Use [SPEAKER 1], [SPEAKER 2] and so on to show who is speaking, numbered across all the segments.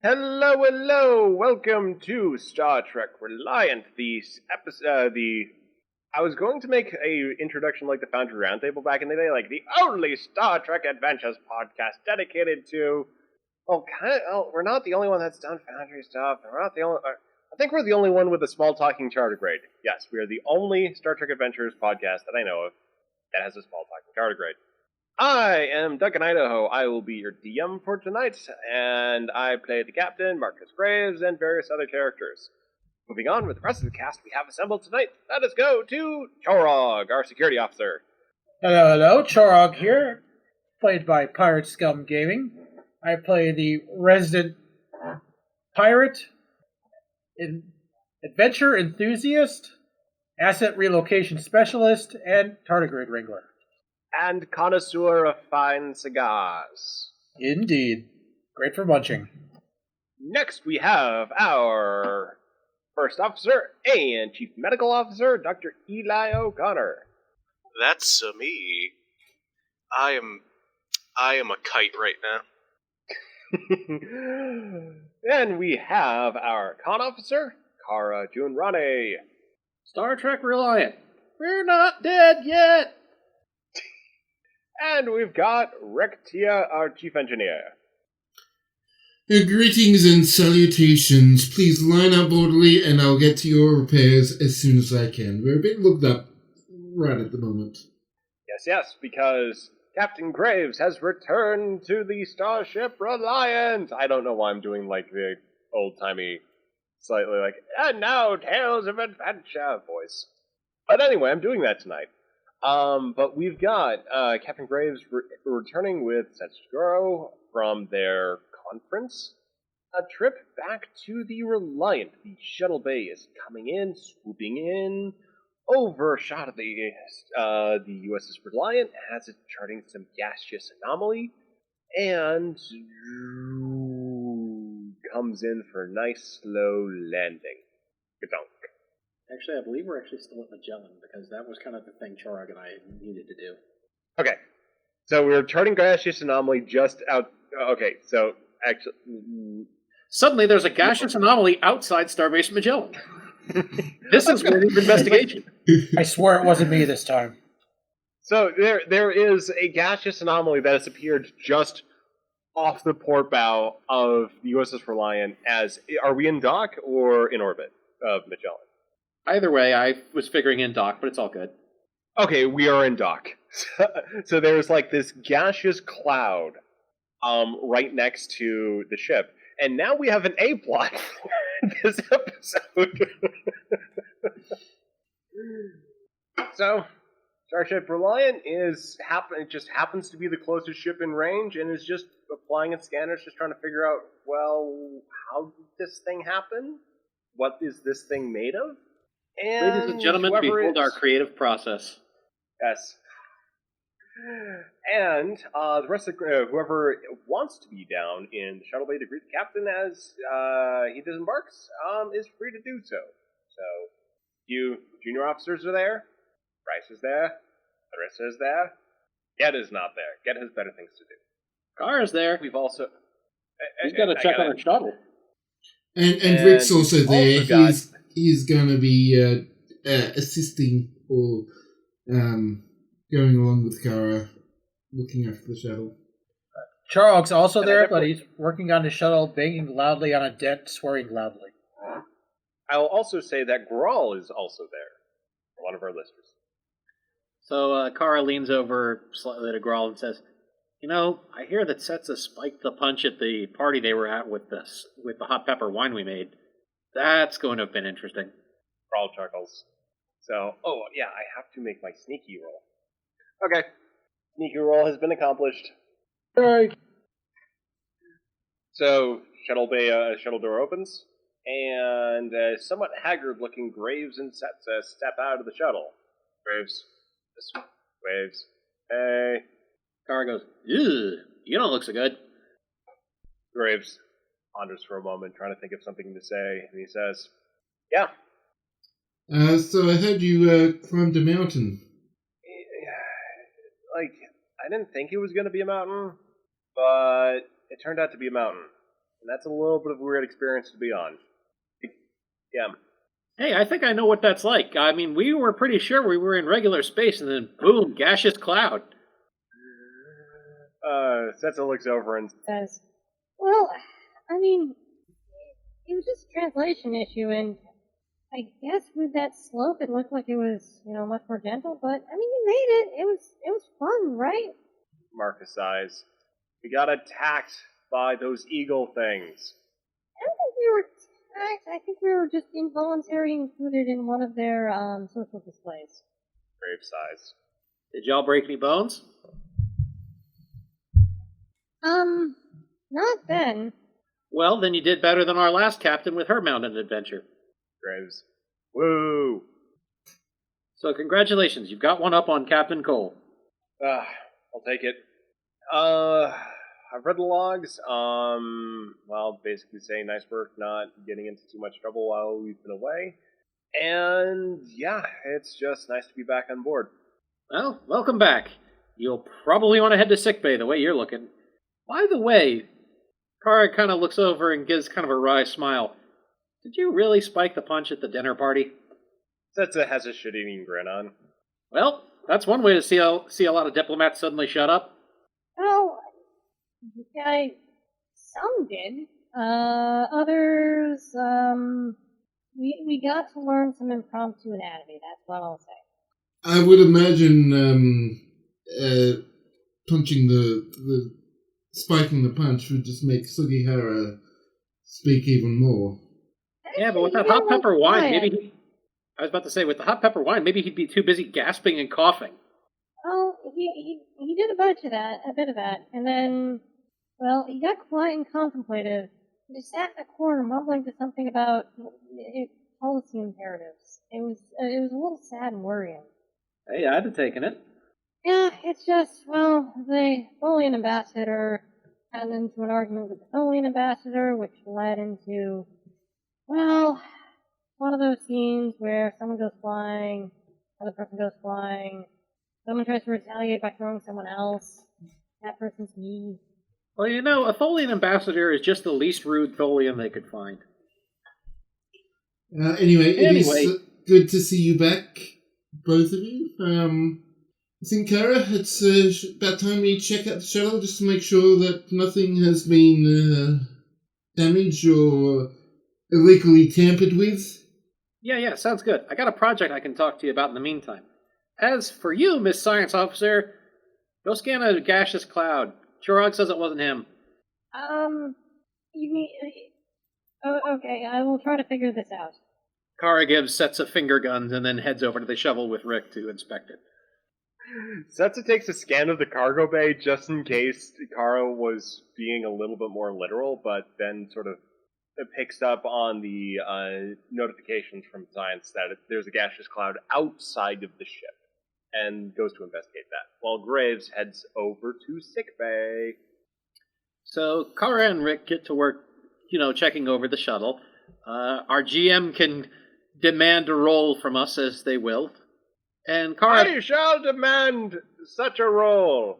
[SPEAKER 1] Hello, hello! Welcome to Star Trek Reliant. I was going to make a introduction like the Foundry Roundtable back in the day, like the only Star Trek Adventures podcast dedicated to. We're not the only one that's done Foundry stuff. We're not the only. I think we're the only one with a small talking Tardi-Grade. Yes, we are the only Star Trek Adventures podcast that I know of that has a small talking Tardi-Grade. I am Duncan Idaho. I will be your DM for tonight, and I play the captain, Marcus Graves, and various other characters. Moving on with the rest of the cast we have assembled tonight, let us go to Chorog, our security officer.
[SPEAKER 2] Hello, Chorog here, played by Pirate Scum Gaming. I play the resident pirate, adventure enthusiast, asset relocation specialist, and tardigrade wrangler.
[SPEAKER 1] And connoisseur of fine cigars.
[SPEAKER 2] Indeed. Great for munching.
[SPEAKER 1] Next we have our first officer and chief medical officer, Dr. Eli O'Connor.
[SPEAKER 3] That's me. I am a kite right now.
[SPEAKER 1] Then we have our con officer, Kara Junrane.
[SPEAKER 4] Star Trek Reliant. We're not dead yet!
[SPEAKER 1] And we've got Rick Tia, our chief engineer.
[SPEAKER 5] Greetings and salutations. Please line up orderly and I'll get to your repairs as soon as I can. We're a bit looked up right at the moment.
[SPEAKER 1] Yes, because Captain Graves has returned to the Starship Reliant. I don't know why I'm doing like the old-timey, slightly like, and now Tales of Adventure voice. But anyway, I'm doing that tonight. But we've got Captain Graves returning with Setsuguro from their conference. A trip back to the Reliant. The shuttle bay is coming in, swooping in, over a shot of the USS Reliant as it's charting some gaseous anomaly, and comes in for a nice slow landing. Gadunk.
[SPEAKER 4] Actually, I believe we're actually still at Magellan, because that was kind of the thing Chorog and I needed to do.
[SPEAKER 1] Okay. So we're charting gaseous anomaly just out... Okay, so actually...
[SPEAKER 4] Suddenly there's a gaseous anomaly outside Starbase Magellan. This is worthy of investigation.
[SPEAKER 2] I swear it wasn't me this time.
[SPEAKER 1] So there is a gaseous anomaly that has appeared just off the port bow of the USS Reliant as... Are we in dock or in orbit of Magellan?
[SPEAKER 4] Either way, I was figuring in dock, but it's all good.
[SPEAKER 1] Okay, we are in dock. So there's like this gaseous cloud right next to the ship. And now we have an A-plot for this episode. So, Starship Reliant just happens to be the closest ship in range and is just applying its scanners, just trying to figure out, well, how did this thing happen? What is this thing made of? And
[SPEAKER 4] ladies and gentlemen, behold our creative process.
[SPEAKER 1] Yes. And the rest of whoever wants to be down in the shuttle bay to greet the captain as he disembarks is free to do so. So, you junior officers are there. Bryce is there. Larissa is there. Get is not there. Get has better things to do.
[SPEAKER 4] Kara's there.
[SPEAKER 1] We've also...
[SPEAKER 4] He's got to check on the shuttle.
[SPEAKER 5] And Rick's also there.
[SPEAKER 1] Also
[SPEAKER 5] he's going to be assisting or going along with Kara, looking after the shuttle.
[SPEAKER 2] Chorog's also there, but he's working on the shuttle, banging loudly on a dent, swearing loudly.
[SPEAKER 1] I'll also say that Grawl is also there. One of our listeners.
[SPEAKER 4] So Kara leans over slightly to Grawl and says, "You know, I hear that Setsa spiked the punch at the party they were at with the hot pepper wine we made. That's going to have been interesting."
[SPEAKER 1] Grawl chuckles. So, yeah, I have to make my sneaky roll. Okay. Sneaky roll has been accomplished.
[SPEAKER 2] Right.
[SPEAKER 1] So, shuttle door opens, and somewhat haggard-looking Graves and Setsa step out of the shuttle. Graves. Graves. Hey.
[SPEAKER 4] Kara goes, "Ew, you don't look so good."
[SPEAKER 1] Graves ponders for a moment, trying to think of something to say, and he says, "Yeah."
[SPEAKER 5] So I heard you climbed a mountain.
[SPEAKER 1] Like, I didn't think it was going to be a mountain, but it turned out to be a mountain. And that's a little bit of a weird experience to be on. Yeah.
[SPEAKER 4] Hey, I think I know what that's like. I mean, we were pretty sure we were in regular space, and then boom, gaseous cloud.
[SPEAKER 1] Setsa looks over and
[SPEAKER 6] Says, well, I mean, it was just a translation issue, and I guess with that slope, it looked like it was, much more gentle. But I mean, you made it. It was fun, right?
[SPEAKER 1] Marcus sighs. We got attacked by those eagle things.
[SPEAKER 6] I don't think we were attacked. I think we were just involuntarily included in one of their social displays.
[SPEAKER 1] Grave sighs.
[SPEAKER 4] Did y'all break any bones?
[SPEAKER 6] Not then.
[SPEAKER 4] Well, then you did better than our last captain with her mountain adventure.
[SPEAKER 1] Graves. Woo!
[SPEAKER 4] So congratulations, you've got one up on Captain Cole.
[SPEAKER 1] I'll take it. I've read the logs. Basically saying nice work not getting into too much trouble while we've been away. And yeah, it's just nice to be back on board.
[SPEAKER 4] Well, welcome back. You'll probably want to head to sickbay the way you're looking. By the way, Kara kind of looks over and gives kind of a wry smile. Did you really spike the punch at the dinner party?
[SPEAKER 1] Setsa has a shit-eating grin on.
[SPEAKER 4] Well, that's one way to see a lot of diplomats suddenly shut up.
[SPEAKER 6] Oh, some did. Others, we got to learn some impromptu anatomy, that's what I'll say.
[SPEAKER 5] I would imagine punching spiking the punch would just make Sugihara speak even more.
[SPEAKER 4] Yeah, but with that hot pepper wine, I was about to say, with the hot pepper wine, maybe he'd be too busy gasping and coughing.
[SPEAKER 6] Oh, he did a bit of that, and then, well, he got quiet and contemplative. He just sat in a corner mumbling to something about policy imperatives. It was a little sad and worrying.
[SPEAKER 4] Hey, I'd have taken it.
[SPEAKER 6] Yeah, it's just, well, the Tholian ambassador got into an argument with the Tholian ambassador, which led into, well, one of those scenes where someone goes flying, other person goes flying, someone tries to retaliate by throwing someone else, that person's me.
[SPEAKER 4] Well, a Tholian ambassador is just the least rude Tholian they could find.
[SPEAKER 5] Anyway, it is good to see you back, both of you. I think, Kara, it's about time we check out the shuttle just to make sure that nothing has been damaged or illegally tampered with.
[SPEAKER 4] Yeah, sounds good. I got a project I can talk to you about in the meantime. As for you, Miss Science Officer, go scan a gaseous cloud. Chirag says it wasn't him.
[SPEAKER 6] You mean... okay, I will try to figure this out.
[SPEAKER 4] Kara gives sets of finger guns and then heads over to the shovel with Rick to inspect it.
[SPEAKER 1] Setsa takes a scan of the cargo bay just in case Kara was being a little bit more literal, but then sort of picks up on the notifications from science that there's a gaseous cloud outside of the ship, and goes to investigate that, while Graves heads over to sickbay.
[SPEAKER 4] So Kara and Rick get to work, checking over the shuttle. Our GM can demand a roll from us as they will. And Kara...
[SPEAKER 1] I shall demand such a roll!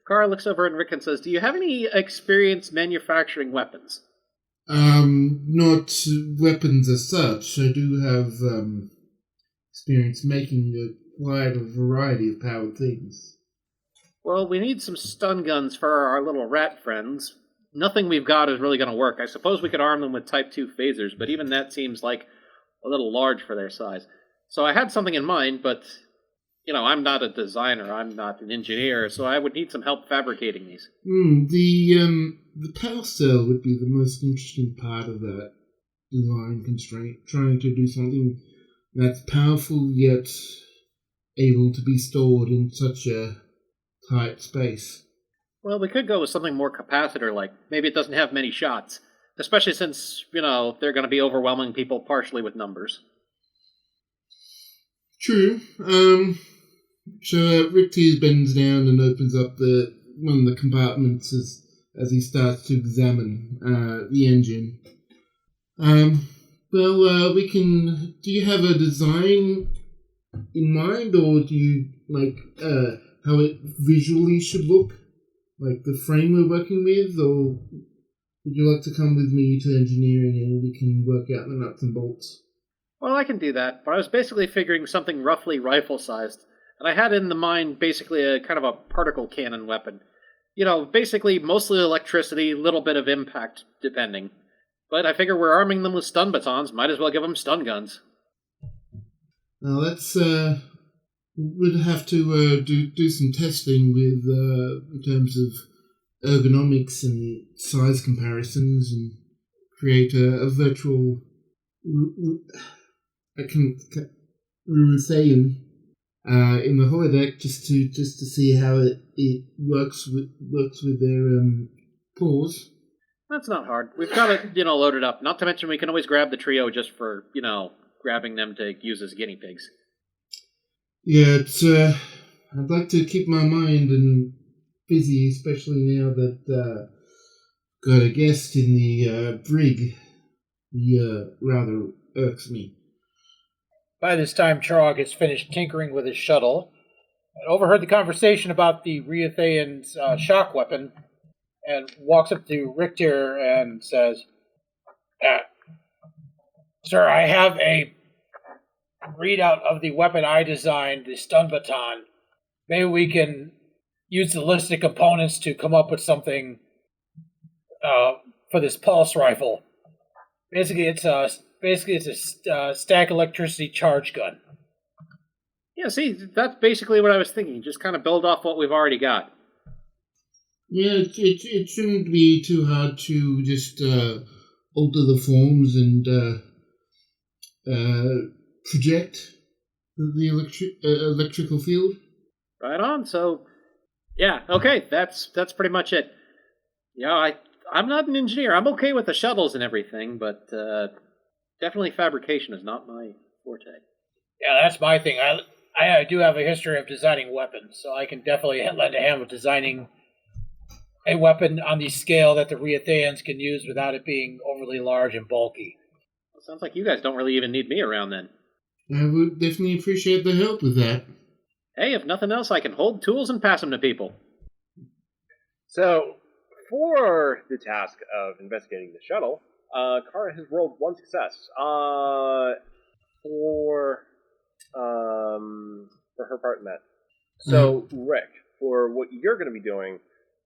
[SPEAKER 4] Kara looks over at Rick and says, do you have any experience manufacturing weapons?
[SPEAKER 5] Not weapons as such. I do have experience making quite a variety of powered things.
[SPEAKER 4] Well, we need some stun guns for our little rat friends. Nothing we've got is really going to work. I suppose we could arm them with Type 2 phasers, but even that seems like a little large for their size. So I had something in mind, but, I'm not a designer, I'm not an engineer, so I would need some help fabricating these.
[SPEAKER 5] The power cell would be the most interesting part of that design constraint, trying to do something that's powerful yet able to be stored in such a tight space.
[SPEAKER 4] Well, we could go with something more capacitor-like. Maybe it doesn't have many shots, especially since, they're going to be overwhelming people partially with numbers.
[SPEAKER 5] True. So Rick Tears bends down and opens up one of the compartments as he starts to examine the engine. We can... Do you have a design in mind, or do you like how it visually should look? Like the frame we're working with, or would you like to come with me to engineering and we can work out the nuts and bolts?
[SPEAKER 4] Well, I can do that, but I was basically figuring something roughly rifle-sized, and I had in the mind basically a kind of a particle cannon weapon. You know, basically mostly electricity, little bit of impact, depending. But I figure we're arming them with stun batons, might as well give them stun guns.
[SPEAKER 5] Now that's we'd have to do some testing with in terms of ergonomics and size comparisons and create a virtual Riuthean in the holodeck just to see how it works with their paws.
[SPEAKER 4] That's not hard. We've got it, loaded up. Not to mention we can always grab the trio just for, grabbing them to use as guinea pigs.
[SPEAKER 5] Yeah, it's I'd like to keep my mind busy, especially now that got a guest in the brig. He rather irks me.
[SPEAKER 2] By this time, Chorog has finished tinkering with his shuttle and overheard the conversation about the Riutheans' shock weapon and walks up to Richter and says, Sir, I have a readout of the weapon I designed, the stun baton. Maybe we can use the listed components to come up with something for this pulse rifle. Basically, it's a stack electricity charge gun.
[SPEAKER 4] Yeah, see, that's basically what I was thinking. Just kind of build off what we've already got.
[SPEAKER 5] Yeah, it shouldn't be too hard to just alter the forms and project the electrical field.
[SPEAKER 4] Right on. So, yeah, okay, that's pretty much it. Yeah, I'm not an engineer. I'm okay with the shuttles and everything, but definitely fabrication is not my forte.
[SPEAKER 2] Yeah, that's my thing. I do have a history of designing weapons, so I can definitely lend a hand with designing a weapon on the scale that the Riutheans can use without it being overly large and bulky.
[SPEAKER 4] Well, sounds like you guys don't really even need me around then.
[SPEAKER 5] I would definitely appreciate the help with that.
[SPEAKER 4] Hey, if nothing else, I can hold tools and pass them to people.
[SPEAKER 1] So, for the task of investigating the shuttle, Kara has rolled one success. For her part in that. So, Rick, for what you're going to be doing,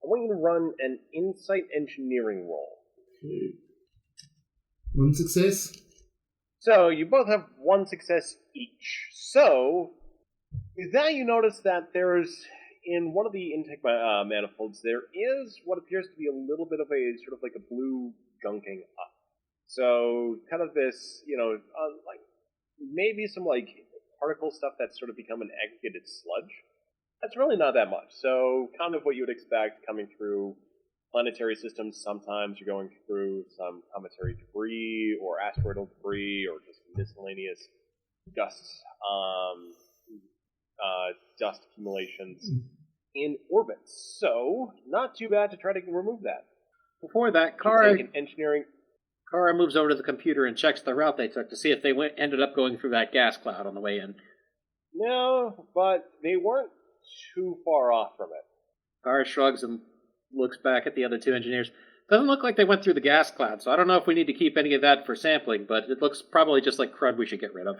[SPEAKER 1] I want you to run an insight engineering roll.
[SPEAKER 5] Okay. One success?
[SPEAKER 1] So, you both have one success each. So, with that you notice that there's, in one of the intake manifolds, there is what appears to be a little bit of a, sort of like a blue gunking up. So, kind of this, like, maybe some, like, particle stuff that's sort of become an aggregated sludge. That's really not that much. So, kind of what you would expect coming through planetary systems. Sometimes you're going through some cometary debris, or asteroidal debris, or just miscellaneous dust accumulations in orbit. So, not too bad to try to remove that.
[SPEAKER 4] Before that, Kara moves over to the computer and checks the route they took to see if they ended up going through that gas cloud on the way in.
[SPEAKER 1] No, but they weren't too far off from it.
[SPEAKER 4] Kara shrugs and looks back at the other two engineers. Doesn't look like they went through the gas cloud, so I don't know if we need to keep any of that for sampling, but it looks probably just like crud we should get rid of.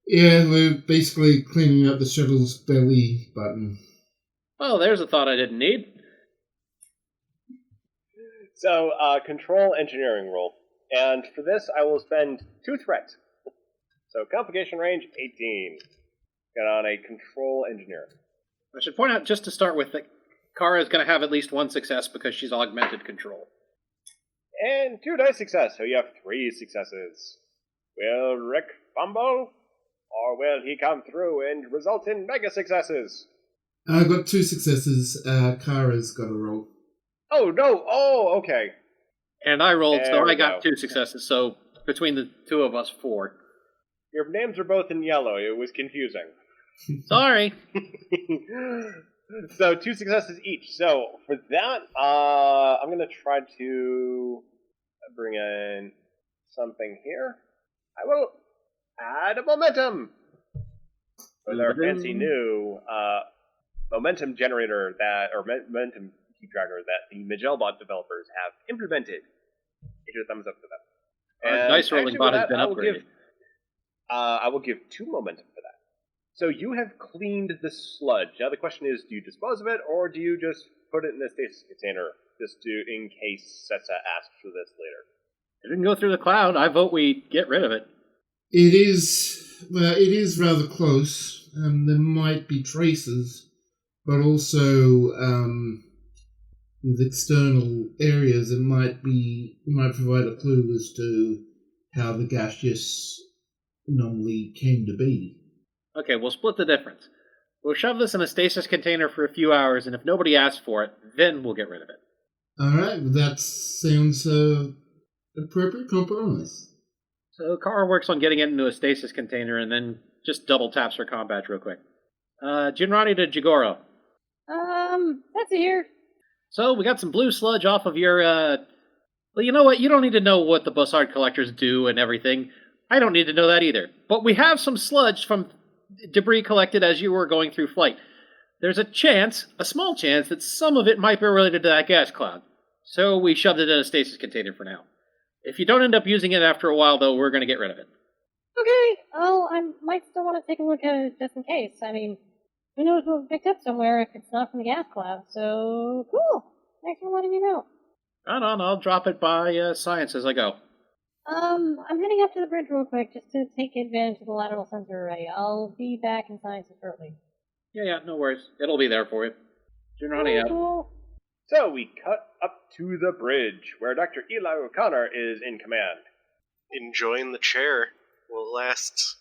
[SPEAKER 5] Yeah, we're basically cleaning up the shuttle's belly button.
[SPEAKER 4] Well, there's a thought I didn't need.
[SPEAKER 1] So, control engineering roll. And for this, I will spend 2 threats. So, complication range, 18. Get on a control engineer.
[SPEAKER 4] I should point out, just to start with, that Kara is going to have at least one success because she's augmented control.
[SPEAKER 1] And 2 dice success, so you have 3 successes. Will Rick fumble? Or will he come through and result in mega successes?
[SPEAKER 5] I got 2 successes. Kara's got a roll.
[SPEAKER 1] Oh, no! Oh, okay.
[SPEAKER 4] And I rolled,
[SPEAKER 1] There
[SPEAKER 4] so
[SPEAKER 1] we
[SPEAKER 4] I got
[SPEAKER 1] go.
[SPEAKER 4] 2 successes, so between the two of us, 4.
[SPEAKER 1] Your names are both in yellow. It was confusing.
[SPEAKER 4] Sorry.
[SPEAKER 1] So 2 successes each. So for that, I'm going to try to bring in something here. I will add a momentum with our fancy new momentum generator momentum key tracker that the Magelbot developers have implemented. Give a thumbs up for that.
[SPEAKER 4] Our
[SPEAKER 1] And
[SPEAKER 4] dice rolling
[SPEAKER 1] actually,
[SPEAKER 4] bot
[SPEAKER 1] with
[SPEAKER 4] has
[SPEAKER 1] that,
[SPEAKER 4] been upgraded.
[SPEAKER 1] I will give 2 momentum for that. So you have cleaned the sludge. Now the question is, do you dispose of it, or do you just put it in a stasis container, just in case Setsa asks for this later?
[SPEAKER 4] It didn't go through the cloud. I vote we get rid of it.
[SPEAKER 5] It is rather close. There might be traces, but also with external areas, it might provide a clue as to how the gaseous anomaly came to be.
[SPEAKER 4] Okay, we'll split the difference. We'll shove this in a stasis container for a few hours, and if nobody asks for it, then we'll get rid of it.
[SPEAKER 5] All right, that sounds appropriate compromise.
[SPEAKER 4] So Kara works on getting it into a stasis container, and then just double taps her combat real quick. Jinrani to Jigoro.
[SPEAKER 6] That's here.
[SPEAKER 4] So we got some blue sludge off of your. Well, you know what? You don't need to know what the Bussard collectors do and everything. I don't need to know that either. But we have some sludge from debris collected as you were going through flight. There's a small chance, that some of it might be related to that gas cloud. So we shoved it in a stasis container for now. If you don't end up using it after a while, though, we're going to get rid of it.
[SPEAKER 6] Okay. Oh, I might still want to take a look at it just in case. I mean, who knows what we picked up somewhere if it's not from the gas cloud. So, cool. Thanks for letting me know.
[SPEAKER 4] Right on, I'll drop it by science as I go.
[SPEAKER 6] I'm heading up to the bridge real quick just to take advantage of the lateral sensor array. I'll be back in science shortly.
[SPEAKER 4] Yeah, no worries. It'll be there for you. Jinrani out.
[SPEAKER 6] Cool.
[SPEAKER 1] So we cut up to the bridge, where Dr. Eli O'Connor is in command.
[SPEAKER 3] Enjoying the chair will last.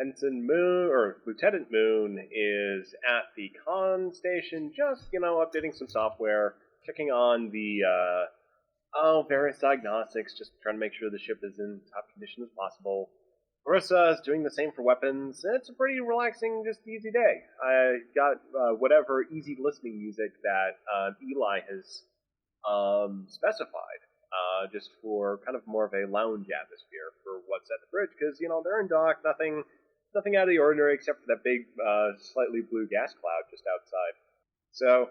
[SPEAKER 1] Ensign Moon, or Lieutenant Moon, is at the con station, just, updating some software, checking on the, various diagnostics, just trying to make sure the ship is in top condition as possible. Marissa is doing the same for weapons. It's a pretty relaxing, just easy day. I got whatever easy listening music that Eli has specified, just for kind of more of a lounge atmosphere for what's at the bridge, because, they're in dock, nothing out of the ordinary except for that big, slightly blue gas cloud just outside. So,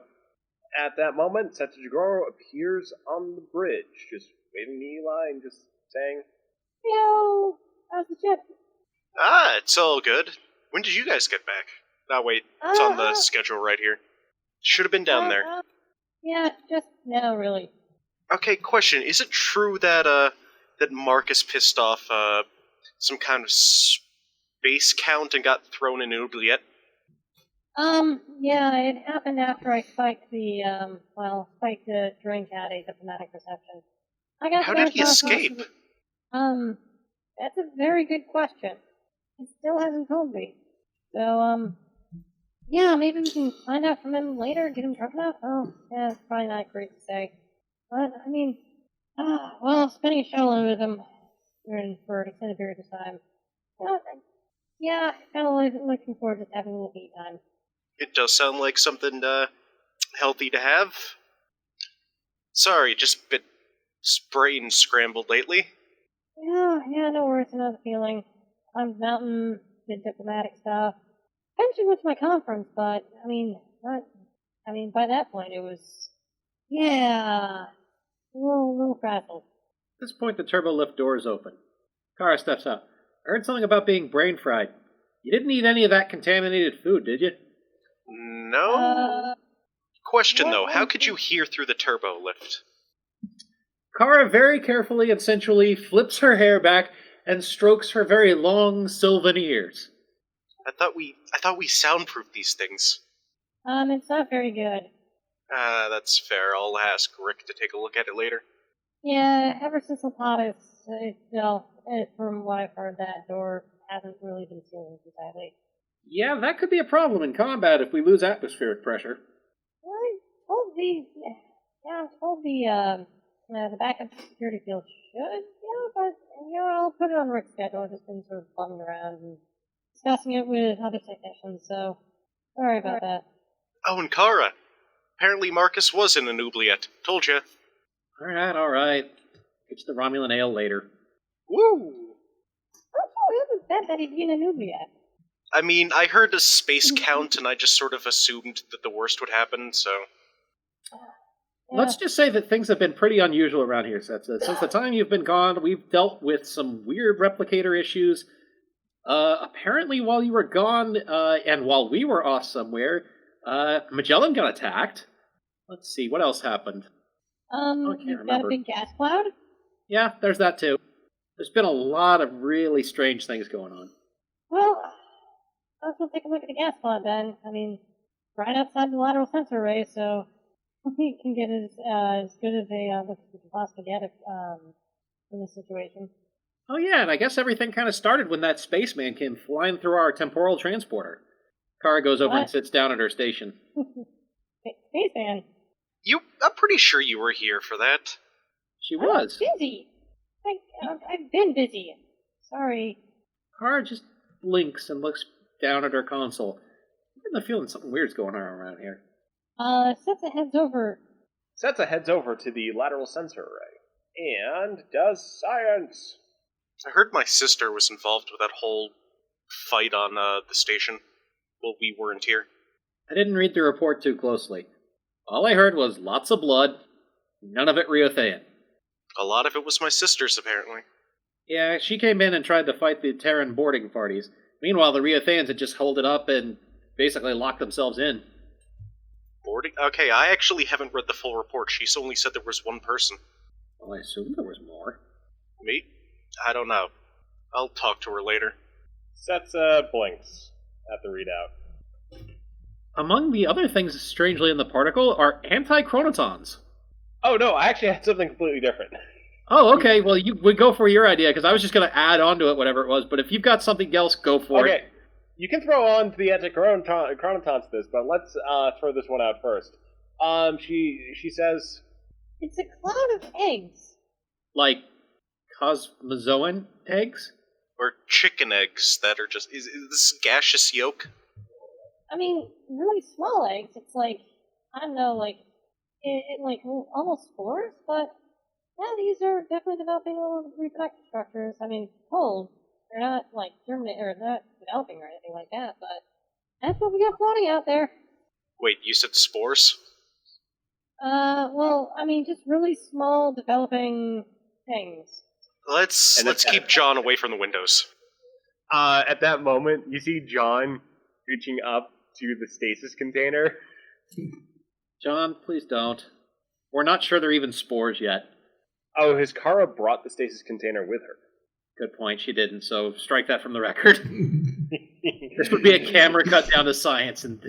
[SPEAKER 1] at that moment, Setsujigoro appears on the bridge, just waving to Eli and just saying,
[SPEAKER 6] Yo! How's the ship?
[SPEAKER 3] It's all good. When did you guys get back? No, wait, it's on the schedule right here. Should have been down there.
[SPEAKER 6] Yeah, just now, really.
[SPEAKER 3] Okay, question. Is it true that Marcus pissed off some kind of space count and got thrown in an oubliette?
[SPEAKER 6] Yeah, it happened after I spiked the drink at a diplomatic reception.
[SPEAKER 3] How did he escape?
[SPEAKER 6] That's a very good question. He still hasn't told me. So, yeah, maybe we can find out from him later, get him drunk enough? Oh, yeah, it's probably not great to say. But, I mean, spending a shuttle with him for an extended period of time. Yeah, kind of looking forward to just having a little me time.
[SPEAKER 3] It does sound like something healthy to have. Sorry, just a bit brain scrambled lately.
[SPEAKER 6] Yeah, no worries, I know the feeling. Climbed the mountain, did diplomatic stuff. Eventually went to my conference, but, by that point it was, a little frazzled.
[SPEAKER 4] At this point, the turbo lift doors open. Kara steps out. I heard something about being brain fried. You didn't eat any of that contaminated food, did you?
[SPEAKER 3] No. Question, though, how could you hear through the turbo lift?
[SPEAKER 4] Kara very carefully and sensually flips her hair back and strokes her very long sylvan ears.
[SPEAKER 3] I thought we soundproofed these things.
[SPEAKER 6] It's not very good.
[SPEAKER 3] That's fair. I'll ask Rick to take a look at it later.
[SPEAKER 6] Yeah, ever since Lapatis, from what I've heard, that door hasn't really been sealed entirely.
[SPEAKER 4] Yeah, that could be a problem in combat if we lose atmospheric pressure.
[SPEAKER 6] I told the backup security field should, but, I'll put it on Rick's schedule. I've just been sort of bumming around and discussing it with other technicians, so sorry about that.
[SPEAKER 3] Oh, and Kara. Apparently Marcus was in an oubliette. Told ya.
[SPEAKER 4] Alright. It's the Romulan ale later.
[SPEAKER 3] Woo!
[SPEAKER 6] I haven't bet that he'd be in an oubliette.
[SPEAKER 3] I mean, I heard a space count, and I just sort of assumed that the worst would happen, so...
[SPEAKER 6] Yeah.
[SPEAKER 4] Let's just say that things have been pretty unusual around here, Setsa. Since the time you've been gone, we've dealt with some weird replicator issues. Apparently, while you were gone, and while we were off somewhere, Magellan got attacked. Let's see, what else happened? I can't
[SPEAKER 6] You've got
[SPEAKER 4] remember.
[SPEAKER 6] a big gas cloud?
[SPEAKER 4] Yeah, there's that too. There's been a lot of really strange things going on.
[SPEAKER 6] Well, let's go take a look at the gas cloud then. I mean, right outside the lateral sensor array, so we can get as good as a look as we can possibly get in this situation.
[SPEAKER 4] Oh yeah, and I guess everything kind of started when that spaceman came flying through our temporal transporter. Kara goes over and
[SPEAKER 6] What?
[SPEAKER 4] sits down at her station.
[SPEAKER 6] Spaceman.
[SPEAKER 3] I'm pretty sure you were here for that.
[SPEAKER 4] She
[SPEAKER 6] I was
[SPEAKER 4] was.
[SPEAKER 6] busy. I've been busy. Sorry.
[SPEAKER 4] Kara just blinks and looks down at her console. I'm getting the feeling something weird's going on around here.
[SPEAKER 6] Setsa heads over.
[SPEAKER 1] Setsa heads over to the lateral sensor array and does science.
[SPEAKER 3] I heard my sister was involved with that whole fight on the station while we weren't here.
[SPEAKER 4] I didn't read the report too closely. All I heard was lots of blood, none of it Riuthean.
[SPEAKER 3] A lot of it was my sister's, apparently.
[SPEAKER 4] Yeah, she came in and tried to fight the Terran boarding parties. Meanwhile, the Riutheans had just held it up and basically locked themselves in.
[SPEAKER 3] Boarding? Okay, I actually haven't read the full report. She's only said there was one person.
[SPEAKER 4] Well, I assumed there was more.
[SPEAKER 3] Me? I don't know. I'll talk to her later.
[SPEAKER 1] Setsa blinks at the readout.
[SPEAKER 4] Among the other things strangely in the particle are anti-chronotons.
[SPEAKER 1] Oh no, I actually had something completely different.
[SPEAKER 4] Oh, okay, well, you would go for your idea, because I was just going to add on to it, whatever it was, but if you've got something else, go for
[SPEAKER 1] Okay,
[SPEAKER 4] it.
[SPEAKER 1] you can throw on the anti-chronotons to this, but let's throw this one out first. She says,
[SPEAKER 6] It's a cloud of eggs.
[SPEAKER 4] Like, cosmozoan eggs?
[SPEAKER 3] Or chicken eggs that are just... Is this gaseous yolk?
[SPEAKER 6] I mean, really small eggs. It's like, I don't know, like, like almost spores, but yeah, these are definitely developing little reproductive structures. I mean, cold. They're not like germinating or not developing or anything like that, but that's what we got floating out there.
[SPEAKER 3] Wait, you said spores?
[SPEAKER 6] Well, I mean, just really small developing things.
[SPEAKER 3] Let's keep John away from the windows.
[SPEAKER 1] at that moment, you see John reaching up to the stasis container.
[SPEAKER 4] John, please don't. We're not sure they're even spores yet.
[SPEAKER 1] Oh, his Kara brought the stasis container with her.
[SPEAKER 4] Good point, she didn't, so strike that from the record. This would be a camera cut down to science, and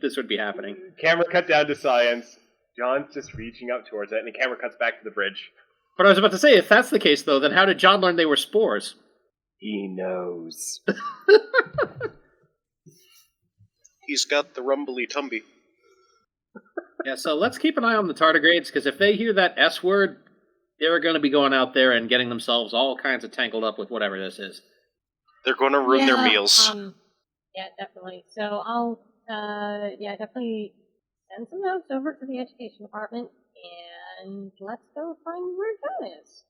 [SPEAKER 4] this would be happening.
[SPEAKER 1] Camera cut down to science. John's just reaching up towards it, and the camera cuts back to the bridge.
[SPEAKER 4] But I was about to say, if that's the case, though, then how did John learn they were spores?
[SPEAKER 1] He knows.
[SPEAKER 3] He's got the rumbly tumby.
[SPEAKER 4] Yeah, so let's keep an eye on the tardigrades, because if they hear that S word, they're going to be going out there and getting themselves all kinds of tangled up with whatever this is.
[SPEAKER 3] They're going to ruin their meals.
[SPEAKER 6] Yeah, definitely. So I'll, definitely send some notes over to the education department, and let's go find where John is.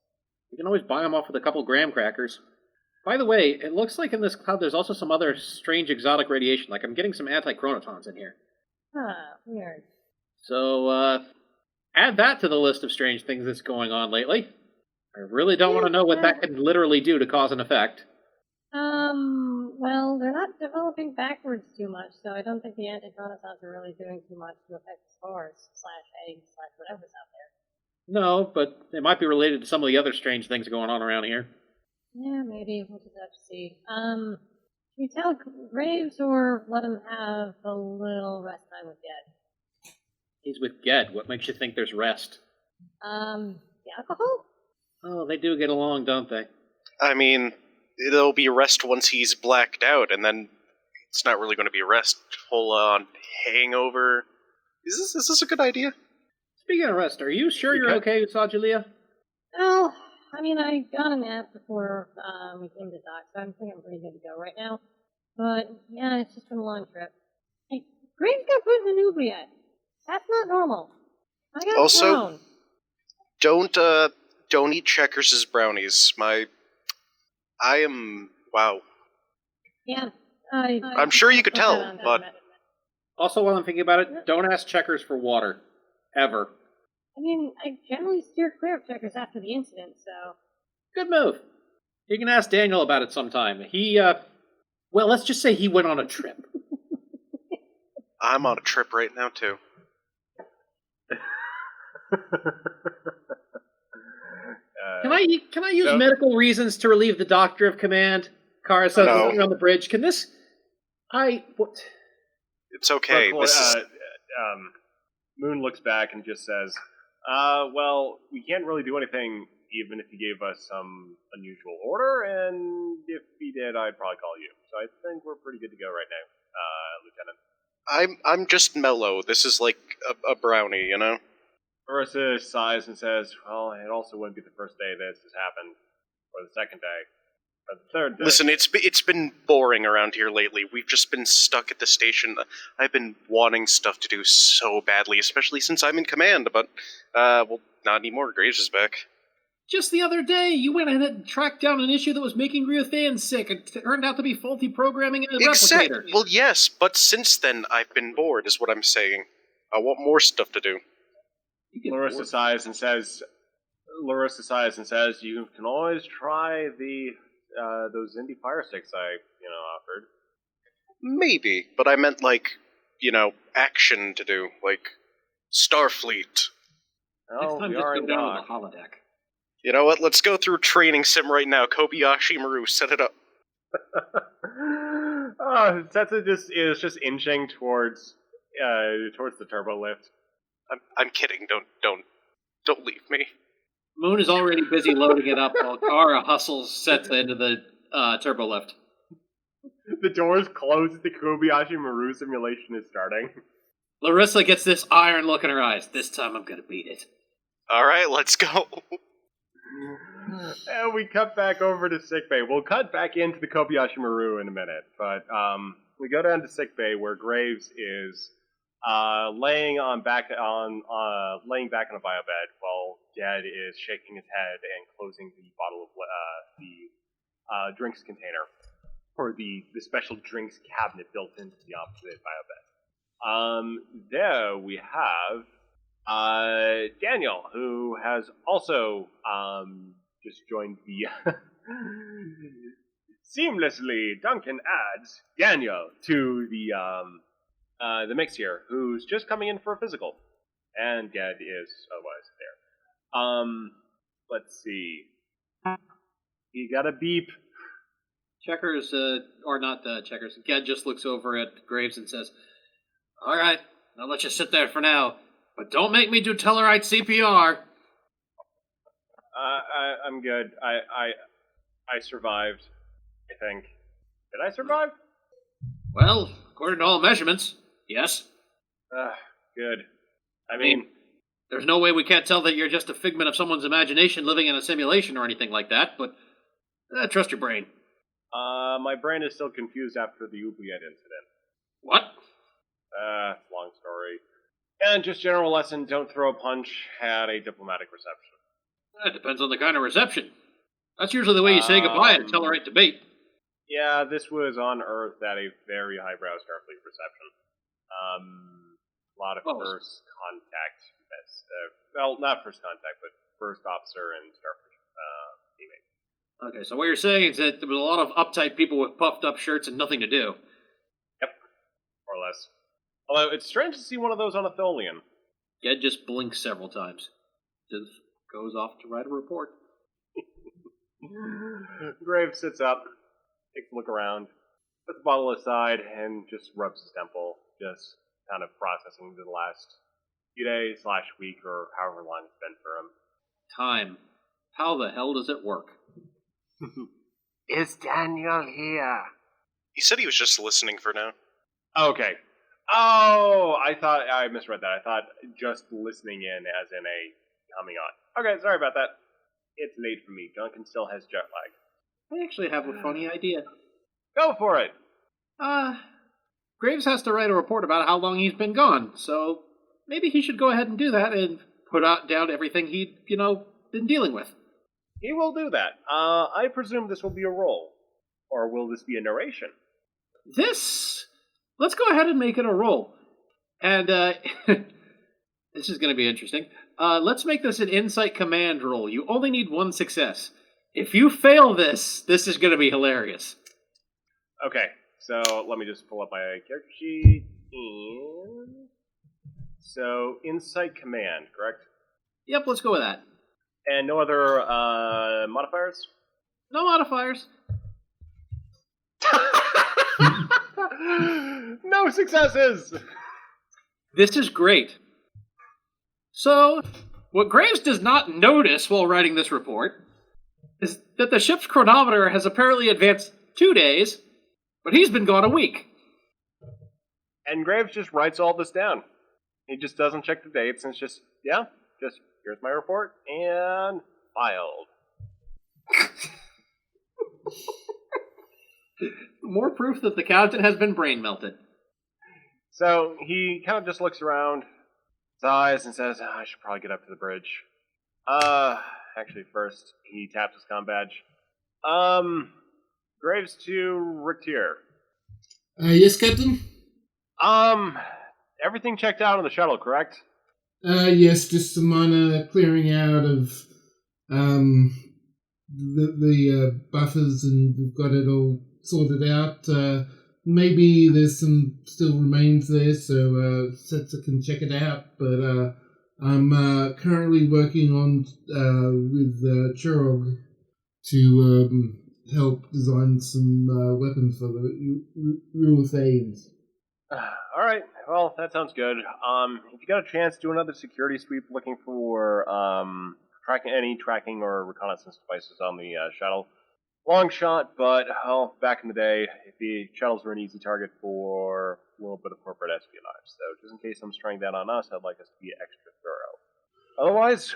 [SPEAKER 4] You can always buy them off with a couple graham crackers. By the way, it looks like in this cloud there's also some other strange exotic radiation. Like, I'm getting some anti-chronotons in here.
[SPEAKER 6] Weird.
[SPEAKER 4] So, add that to the list of strange things that's going on lately. I really don't want to know what that could literally do to cause an effect.
[SPEAKER 6] Well, they're not developing backwards too much, so I don't think the anti-chronotons are really doing too much to affect the spores, / eggs, / whatever's out there.
[SPEAKER 4] No, but it might be related to some of the other strange things going on around here.
[SPEAKER 6] Yeah, maybe. We'll just have to see. Should we tell Graves or let him have a little rest time with Ged?
[SPEAKER 4] He's with Ged. What makes you think there's rest?
[SPEAKER 6] The alcohol?
[SPEAKER 4] Oh, they do get along, don't they?
[SPEAKER 3] I mean, it'll be rest once he's blacked out, and then it's not really going to be rest. Full-on hangover. Is this a good idea?
[SPEAKER 4] Speaking of rest, are you sure you're okay, Sajulia?
[SPEAKER 6] Well, I mean, I got a nap before we came to dock, so I think I'm pretty good to go right now. But, yeah, it's just been a long trip. Hey, Graves got put in an oubliette. That's not normal. I got
[SPEAKER 3] Also,
[SPEAKER 6] thrown.
[SPEAKER 3] don't eat Checkers' brownies. Wow.
[SPEAKER 6] Yeah,
[SPEAKER 3] I'm sure you could tell, but...
[SPEAKER 4] Also, while I'm thinking about it, don't ask Checkers for water. Ever.
[SPEAKER 6] I mean, I generally steer clear of checkers after the incident, so...
[SPEAKER 4] Good move. You can ask Daniel about it sometime. Well, let's just say he went on a trip.
[SPEAKER 3] I'm on a trip right now, too.
[SPEAKER 4] Can I use medical reasons to relieve the doctor of command? Kara says
[SPEAKER 3] No.
[SPEAKER 4] on the bridge. Can this... What?
[SPEAKER 3] It's okay.
[SPEAKER 1] Moon looks back and just says, well, we can't really do anything even if he gave us some unusual order, and if he did, I'd probably call you. So I think we're pretty good to go right now, Lieutenant.
[SPEAKER 3] I'm just mellow. This is like a brownie, you know?
[SPEAKER 1] Marissa sighs and says, well, it also wouldn't be the first day this has happened, or the second day, or the third day.
[SPEAKER 3] Listen, it's been boring around here lately. We've just been stuck at the station. I've been wanting stuff to do so badly, especially since I'm in command, but, well, not anymore. Graves is back.
[SPEAKER 4] Just the other day, you went ahead and tracked down an issue that was making Riutheans sick. It turned out to be faulty programming in a replicator.
[SPEAKER 3] Well, yes, but since then, I've been bored, is what I'm saying. I want more stuff to do.
[SPEAKER 1] Larissa sighs and says, you can always try those indie fire sticks I, offered.
[SPEAKER 3] Maybe, but I meant, action to do, like Starfleet.
[SPEAKER 4] Next time,
[SPEAKER 1] we
[SPEAKER 4] just
[SPEAKER 1] are
[SPEAKER 4] go
[SPEAKER 1] in
[SPEAKER 4] down
[SPEAKER 1] dock.
[SPEAKER 4] to the holodeck.
[SPEAKER 3] You know what, let's go through training sim right now. Kobayashi Maru, set it up.
[SPEAKER 1] Setsu is just inching towards the turbo lift.
[SPEAKER 3] I'm kidding, don't leave me.
[SPEAKER 4] Moon is already busy loading it up while Kara hustles Setsa into the turbo lift.
[SPEAKER 1] The doors close as the Kobayashi Maru simulation is starting.
[SPEAKER 4] Larissa gets this iron look in her eyes. This time I'm gonna beat it.
[SPEAKER 3] Alright, let's go.
[SPEAKER 1] And we cut back over to sickbay. We'll cut back into the Kobayashi Maru in a minute, but we go down to sickbay where Graves is laying back on a biobed while Jed is shaking his head and closing the bottle of drinks container, or the special drinks cabinet built into the opposite biobed. There we have Daniel, who has also just joined the seamlessly. Duncan adds Daniel to the mix here, who's just coming in for a physical, and Ged is otherwise there. Let's see. He got a beep.
[SPEAKER 4] Checkers, or not Checkers, Ged just looks over at Graves and says, "Alright, I'll let you sit there for now, but don't make me do Tellarite CPR."
[SPEAKER 1] I'm good. I survived, I think. Did I survive?
[SPEAKER 4] Well, according to all measurements, yes.
[SPEAKER 1] Good. I mean,
[SPEAKER 4] there's no way we can't tell that you're just a figment of someone's imagination living in a simulation or anything like that, but trust your brain.
[SPEAKER 1] My brain is still confused after the oubliette incident.
[SPEAKER 4] What?
[SPEAKER 1] Long story. And just general lesson, don't throw a punch at a diplomatic reception.
[SPEAKER 4] That depends on the kind of reception. That's usually the way you say goodbye at a Tellarite debate.
[SPEAKER 1] Yeah, this was on Earth at a very highbrow Starfleet reception. A lot of first contact. Well, not first contact, but first officer and Starfleet teammate.
[SPEAKER 4] Okay, so what you're saying is that there was a lot of uptight people with puffed up shirts and nothing to do.
[SPEAKER 1] Yep, more or less. Although it's strange to see one of those on a Tholian.
[SPEAKER 4] Ged just blinks several times. Just goes off to write a report.
[SPEAKER 1] Graves sits up, takes a look around, puts the bottle aside, and just rubs his temple, just kind of processing the last few days, /week, or however long it's been for him.
[SPEAKER 4] Time. How the hell does it work?
[SPEAKER 1] Is Daniel here?
[SPEAKER 3] He said he was just listening for now.
[SPEAKER 1] Okay. Oh, I thought I misread that. I thought just listening in as in a coming on. Okay, sorry about that. It's late for me. Duncan still has jet lag.
[SPEAKER 4] I actually have a funny idea.
[SPEAKER 1] Go for it!
[SPEAKER 4] Graves has to write a report about how long he's been gone, so maybe he should go ahead and do that and put down everything he'd, been dealing with.
[SPEAKER 1] He will do that. I presume this will be a roll. Or will this be a narration?
[SPEAKER 4] Let's go ahead and make it a roll. And, this is going to be interesting. let's make this an insight command roll. You only need one success. If you fail this is going to be hilarious.
[SPEAKER 1] Okay, so let me just pull up my character sheet. And so, insight command, correct?
[SPEAKER 4] Yep, let's go with that.
[SPEAKER 1] And no other modifiers?
[SPEAKER 4] No modifiers.
[SPEAKER 1] No successes!
[SPEAKER 4] This is great. So, what Graves does not notice while writing this report is that the ship's chronometer has apparently advanced 2 days, but he's been gone a week.
[SPEAKER 1] And Graves just writes all this down. He just doesn't check the dates, and it's just, here's my report, and filed.
[SPEAKER 4] More proof that the captain has been brain melted.
[SPEAKER 1] So he kind of just looks around, sighs, and says, I should probably get up to the bridge. Actually, first, he taps his comm badge. Graves to Richter.
[SPEAKER 5] Yes, Captain?
[SPEAKER 1] Everything checked out on the shuttle, correct?
[SPEAKER 5] Yes, just some minor clearing out of the buffers, and we've got it all sorted out. Maybe there's some still remains there, so Setzer can check it out. But I'm currently working on with Churog to help design some weapons for the Riutheans.
[SPEAKER 1] All right. Well, that sounds good. If you got a chance, do another security sweep looking for any tracking or reconnaissance devices on the shuttle. Long shot, but back in the day, the shuttles were an easy target for a little bit of corporate espionage. So, just in case someone's trying that on us, I'd like us to be extra thorough. Otherwise,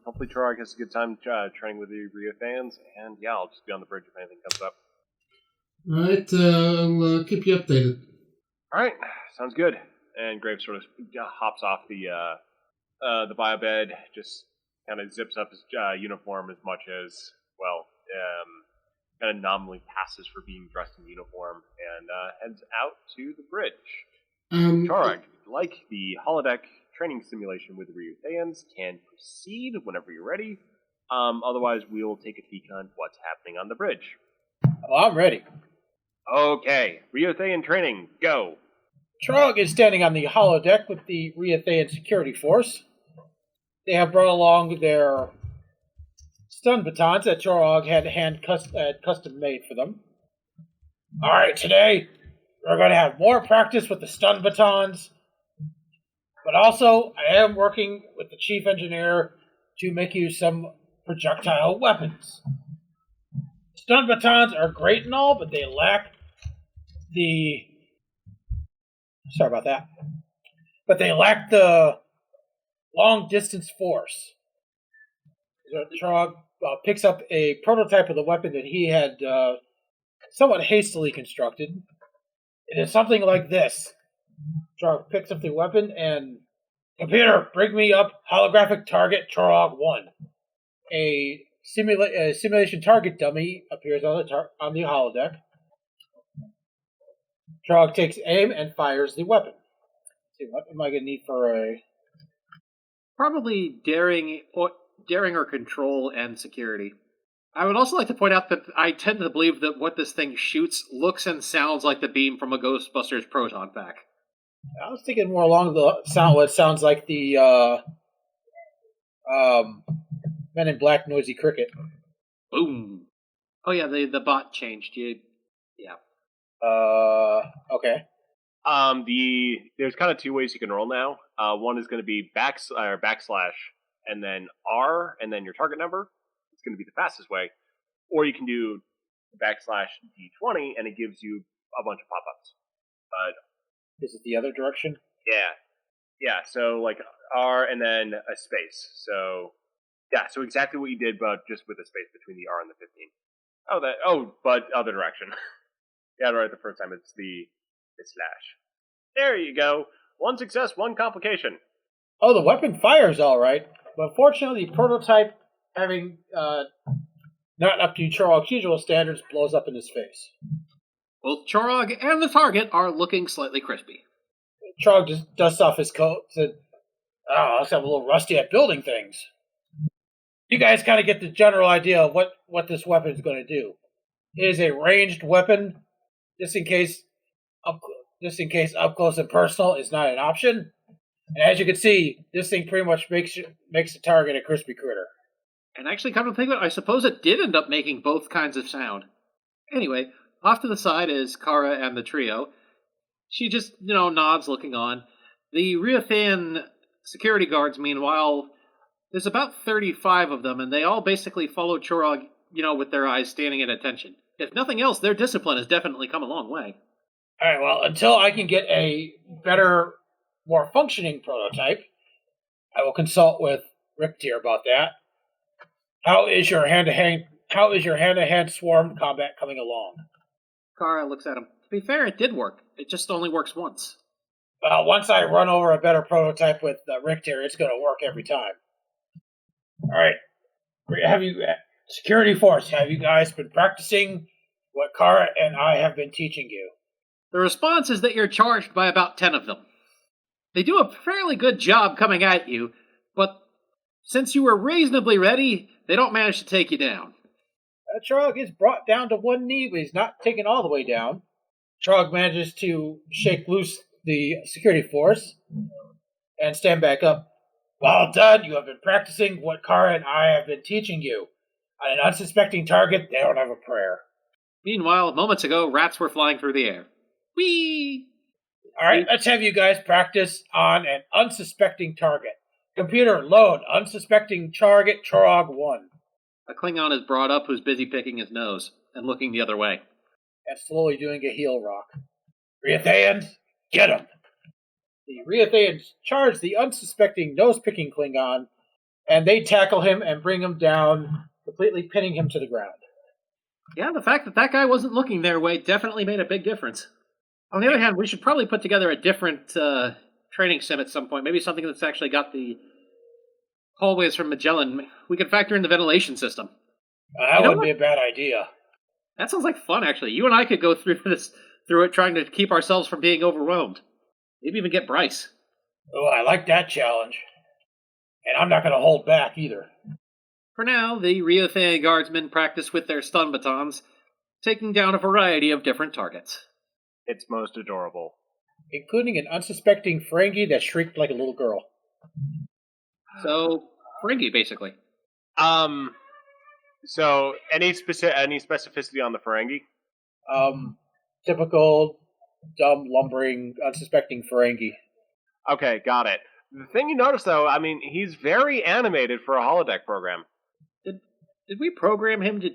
[SPEAKER 1] hopefully Turok has a good time training with the Riutheans, and I'll just be on the bridge if anything comes up.
[SPEAKER 5] Alright, I'll keep you updated.
[SPEAKER 1] Alright, sounds good. And Graves sort of hops off the bio bed, just kind of zips up his uniform as much as, kind of nominally passes for being dressed in uniform, and heads out to the bridge. Torag, like the holodeck training simulation with the Riutheans, can proceed whenever you're ready. Otherwise, we will take a peek on what's happening on the bridge.
[SPEAKER 2] Oh, I'm ready.
[SPEAKER 1] Okay, Riuthean training, go!
[SPEAKER 2] Trog is standing on the holodeck with the Riuthean security force. They have brought along their stun batons that Chorog had custom made for them. Alright, today we're going to have more practice with the stun batons, but also I am working with the chief engineer to make you some projectile weapons. Stun batons are great and all, but they lack the... Sorry about that. But they lack the long-distance force. So Trog picks up a prototype of the weapon that he had somewhat hastily constructed. It is something like this. Trog picks up the weapon and... Computer, bring me up holographic target Trog 1. A simulation target dummy appears on the holodeck. Trog takes aim and fires the weapon. Let's see, what am I going to need for a...
[SPEAKER 4] Probably daring or control and security. I would also like to point out that I tend to believe that what this thing shoots looks and sounds like the beam from a Ghostbusters proton pack.
[SPEAKER 2] I was thinking more along what sounds like the Men in Black noisy cricket.
[SPEAKER 4] Boom. Oh yeah, the bot changed. Yeah.
[SPEAKER 2] Okay.
[SPEAKER 1] There's kind of two ways you can roll now. One is going to be backslash and then R and then your target number. It's going to be the fastest way. Or you can do backslash D20 and it gives you a bunch of pop-ups.
[SPEAKER 2] Is it the other direction?
[SPEAKER 1] Yeah. So like R and then a space. So yeah. So exactly what you did, but just with a space between the R and the 15. But other direction. Yeah, right. The first time it's the slash. There you go. One success, one complication.
[SPEAKER 2] Oh, the weapon fires all right, but unfortunately, the prototype, having not up to Chorog's usual standards, blows up in his face.
[SPEAKER 4] Both Chorog and the target are looking slightly crispy.
[SPEAKER 2] Chorog just dusts off his coat. Said, Oh, I was a little rusty at building things. You guys kind of get the general idea of what this weapon is going to do. It is a ranged weapon, just in case up close and personal is not an option. And as you can see, this thing pretty much makes the target a crispy critter.
[SPEAKER 4] And actually, come to think of it, I suppose it did end up making both kinds of sound. Anyway, off to the side is Kara and the trio. She just, nods looking on. The Riuthean security guards, meanwhile, there's about 35 of them, and they all basically follow Chorog, with their eyes standing at attention. If nothing else, their discipline has definitely come a long way.
[SPEAKER 2] All right, well, until I can get a better, more functioning prototype, I will consult with Richter about that. How is your hand-to-hand swarm combat coming along?
[SPEAKER 4] Kara looks at him. To be fair, it did work. It just only works once.
[SPEAKER 2] Well, once I run over a better prototype with Richter, it's going to work every time. All right. Security Force, have you guys been practicing what Kara and I have been teaching you?
[SPEAKER 4] The response is that you're charged by about 10 of them. They do a fairly good job coming at you, but since you were reasonably ready, they don't manage to take you down.
[SPEAKER 2] Chorog is brought down to one knee, but he's not taken all the way down. Chorog manages to shake loose the security force and stand back up. Well done, you have been practicing what Kara and I have been teaching you. On an unsuspecting target, they don't have a prayer.
[SPEAKER 4] Meanwhile, moments ago, rats were flying through the air. Whee!
[SPEAKER 2] Alright, let's have you guys practice on an unsuspecting target. Computer, load unsuspecting target Chorog 1.
[SPEAKER 4] A Klingon is brought up who's busy picking his nose and looking the other way.
[SPEAKER 2] And slowly doing a heel rock. Riutheans, get him! The Riutheans charge the unsuspecting nose-picking Klingon, and they tackle him and bring him down, completely pinning him to the ground.
[SPEAKER 4] Yeah, the fact that guy wasn't looking their way definitely made a big difference. On the other hand, we should probably put together a different training sim at some point. Maybe something that's actually got the hallways from Magellan. We could factor in the ventilation system.
[SPEAKER 2] That wouldn't be a bad idea.
[SPEAKER 4] That sounds like fun, actually. You and I could go through it, trying to keep ourselves from being overwhelmed. Maybe even get Bryce.
[SPEAKER 2] Oh, I like that challenge. And I'm not going to hold back either.
[SPEAKER 4] For now, the Riuthean guardsmen practice with their stun batons, taking down a variety of different targets.
[SPEAKER 1] It's most adorable.
[SPEAKER 2] Including an unsuspecting Ferengi that shrieked like a little girl.
[SPEAKER 4] So, Ferengi, basically.
[SPEAKER 1] So, any specificity on the Ferengi?
[SPEAKER 2] Typical, dumb, lumbering, unsuspecting Ferengi.
[SPEAKER 1] Okay, got it. The thing you notice, though, he's very animated for a holodeck program.
[SPEAKER 4] Did we program him to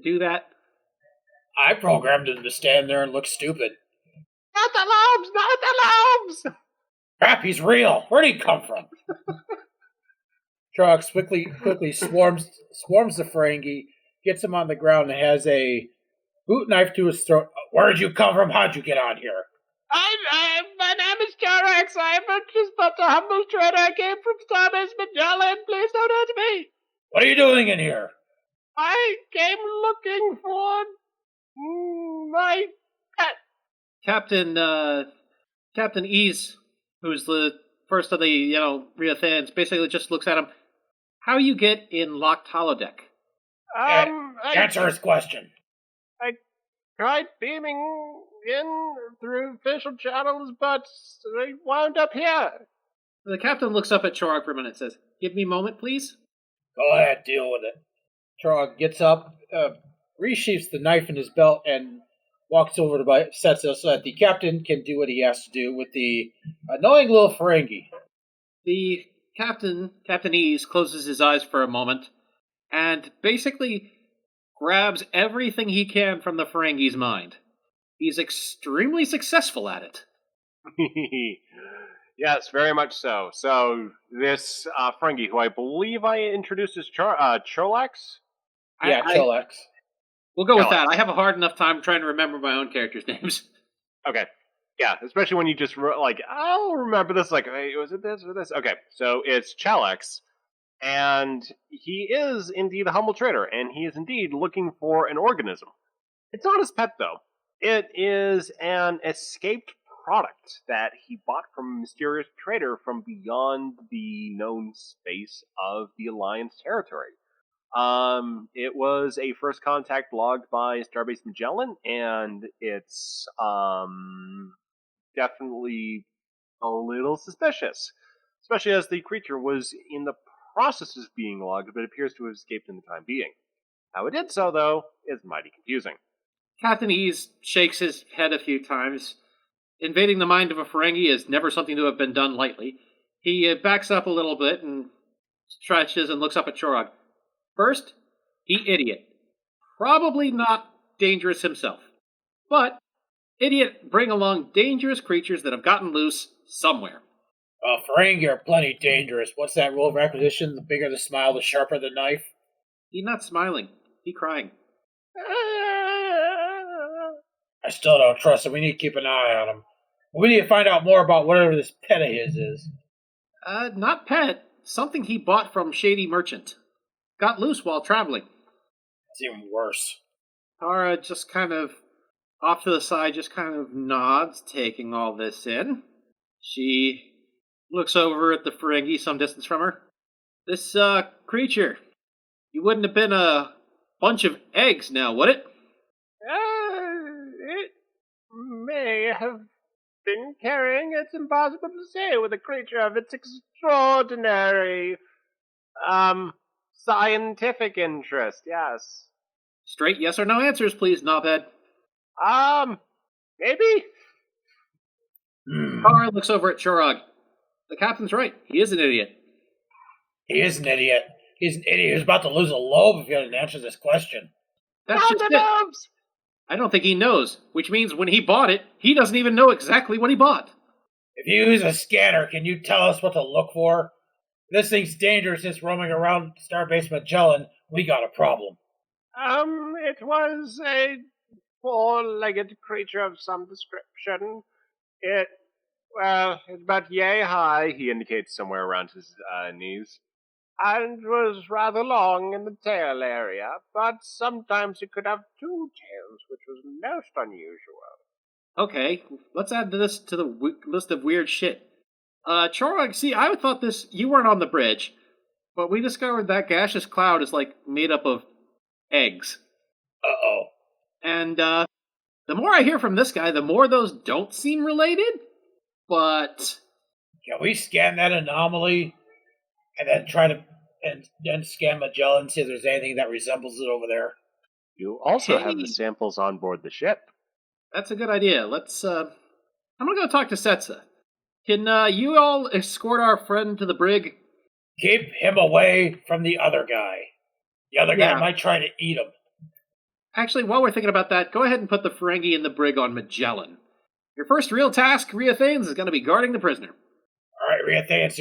[SPEAKER 4] do that?
[SPEAKER 2] I programmed him to stand there and look stupid.
[SPEAKER 1] Not the lobes! Not the lobes!
[SPEAKER 2] Crap, he's real! Where'd he come from? Trox quickly swarms the Ferengi, gets him on the ground, and has a boot knife to his throat. Where'd you come from? How'd you get on here?
[SPEAKER 1] My name is Jarax. I'm just but a humble trader. I came from Starbase Magellan. Please don't hurt me.
[SPEAKER 2] What are you doing in here?
[SPEAKER 1] I came looking for my pet.
[SPEAKER 4] Captain Ease, who's the first of the, Riutheans, basically just looks at him. How you get in locked holodeck?
[SPEAKER 2] Answer his question.
[SPEAKER 1] I tried beaming in through official channels, but I wound up here.
[SPEAKER 4] The captain looks up at Chorog for a minute and says, "Give me a moment, please."
[SPEAKER 2] Go ahead, deal with it. Chorog gets up, resheaths the knife in his belt, and walks over to Setsa so that the captain can do what he has to do with the annoying little Ferengi.
[SPEAKER 4] The Captain Ease, closes his eyes for a moment and basically grabs everything he can from the Ferengi's mind. He's extremely successful at it.
[SPEAKER 1] Yes, very much so. So, this Ferengi, who I believe I introduced as Cholax?
[SPEAKER 2] Yeah, Cholax.
[SPEAKER 4] We'll go with that. I have a hard enough time trying to remember my own characters' names.
[SPEAKER 1] Okay. Yeah, especially when you just, I'll remember this, hey, was it this or this? Okay, so it's Chalax, and he is indeed a humble trader, and he is indeed looking for an organism. It's not his pet, though. It is an escaped product that he bought from a mysterious trader from beyond the known space of the Alliance territory. It was a first contact logged by Starbase Magellan, and it's definitely a little suspicious, especially as the creature was in the process of being logged, but appears to have escaped in the time being. How it did so, though, is mighty confusing.
[SPEAKER 4] Captain Ease shakes his head a few times. Invading the mind of a Ferengi is never something to have been done lightly. He backs up a little bit and stretches and looks up at Chorog. First, he idiot. Probably not dangerous himself. But idiot bring along dangerous creatures that have gotten loose somewhere.
[SPEAKER 2] Ferengi are plenty dangerous. What's that rule of acquisition? The bigger the smile, the sharper the knife.
[SPEAKER 4] He not smiling. He crying.
[SPEAKER 2] I still don't trust him. We need to keep an eye on him. We need to find out more about whatever this pet of his is.
[SPEAKER 4] Not pet. Something he bought from shady merchant. Got loose while traveling.
[SPEAKER 2] It's even worse.
[SPEAKER 4] Tara just kind of, off to the side, just kind of nods, taking all this in. She looks over at the Ferengi some distance from her. This, creature, you wouldn't have been a bunch of eggs now, would it?
[SPEAKER 1] It may have been carrying. It's impossible to say with a creature of its extraordinary, scientific interest, yes.
[SPEAKER 4] Straight yes or no answers, please, knobhead.
[SPEAKER 1] Maybe?
[SPEAKER 4] Tara looks over at Chorog. The captain's right. He is an idiot.
[SPEAKER 2] He is an idiot. He's an idiot who's about to lose a lobe if he doesn't answer this question.
[SPEAKER 4] That's just it.
[SPEAKER 1] Lobes!
[SPEAKER 4] I don't think he knows, which means when he bought it, he doesn't even know exactly what he bought.
[SPEAKER 2] If you use a scanner, can you tell us what to look for? This thing's dangerous. It's roaming around Starbase Magellan. We got a problem.
[SPEAKER 1] It was a four-legged creature of some description. It's about yay high, he indicates somewhere around his knees, and was rather long in the tail area, but sometimes it could have two tails, which was most unusual.
[SPEAKER 4] Okay, let's add this to the list of weird shit. Chorog, see, I thought this, you weren't on the bridge, but we discovered that gaseous cloud is, made up of eggs.
[SPEAKER 2] Uh-oh.
[SPEAKER 4] And, the more I hear from this guy, the more those don't seem related, but...
[SPEAKER 2] Can we scan that anomaly and then then scan Magellan, see if there's anything that resembles it over there?
[SPEAKER 1] You also have the samples on board the ship.
[SPEAKER 4] That's a good idea. Let's, I'm gonna go talk to Setsa. Can, you all escort our friend to the brig?
[SPEAKER 2] Keep him away from the other guy. The other guy might try to eat him.
[SPEAKER 4] Actually, while we're thinking about that, go ahead and put the Ferengi in the brig on Magellan. Your first real task, Riutheans, is going to be guarding the prisoner.
[SPEAKER 2] All right, Riuthean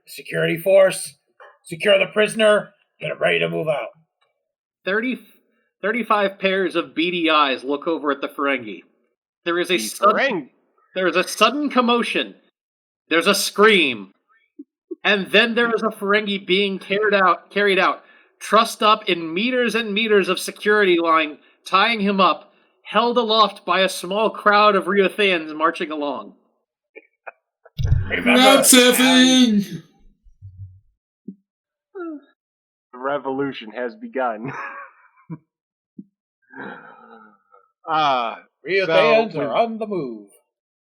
[SPEAKER 2] security force. Secure the prisoner. Get him ready to move out.
[SPEAKER 4] 35 pairs of beady eyes look over at the Ferengi. There is a sudden commotion. There's a scream. And then there is a Ferengi being carried out, trussed up in meters and meters of security line, tying him up, held aloft by a small crowd of Riutheans marching along.
[SPEAKER 5] Not surfing!
[SPEAKER 1] The revolution has begun.
[SPEAKER 2] Riutheans are on the move.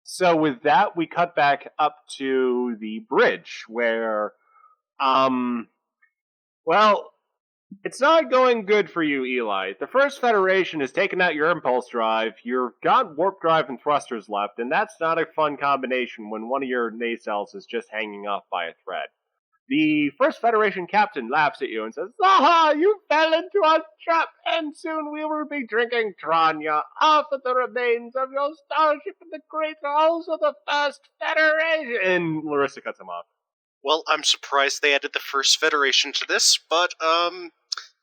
[SPEAKER 1] So with that, we cut back up to the bridge, where, it's not going good for you, Eli. The First Federation has taken out your impulse drive, you've got warp drive and thrusters left, and that's not a fun combination when one of your nacelles is just hanging off by a thread. The First Federation captain laughs at you and says, "Aha, you fell into a trap, and soon we will be drinking Tranya off of the remains of your starship in the great halls of the First Federation." And Larissa cuts him off.
[SPEAKER 3] Well, I'm surprised they added the First Federation to this, but, I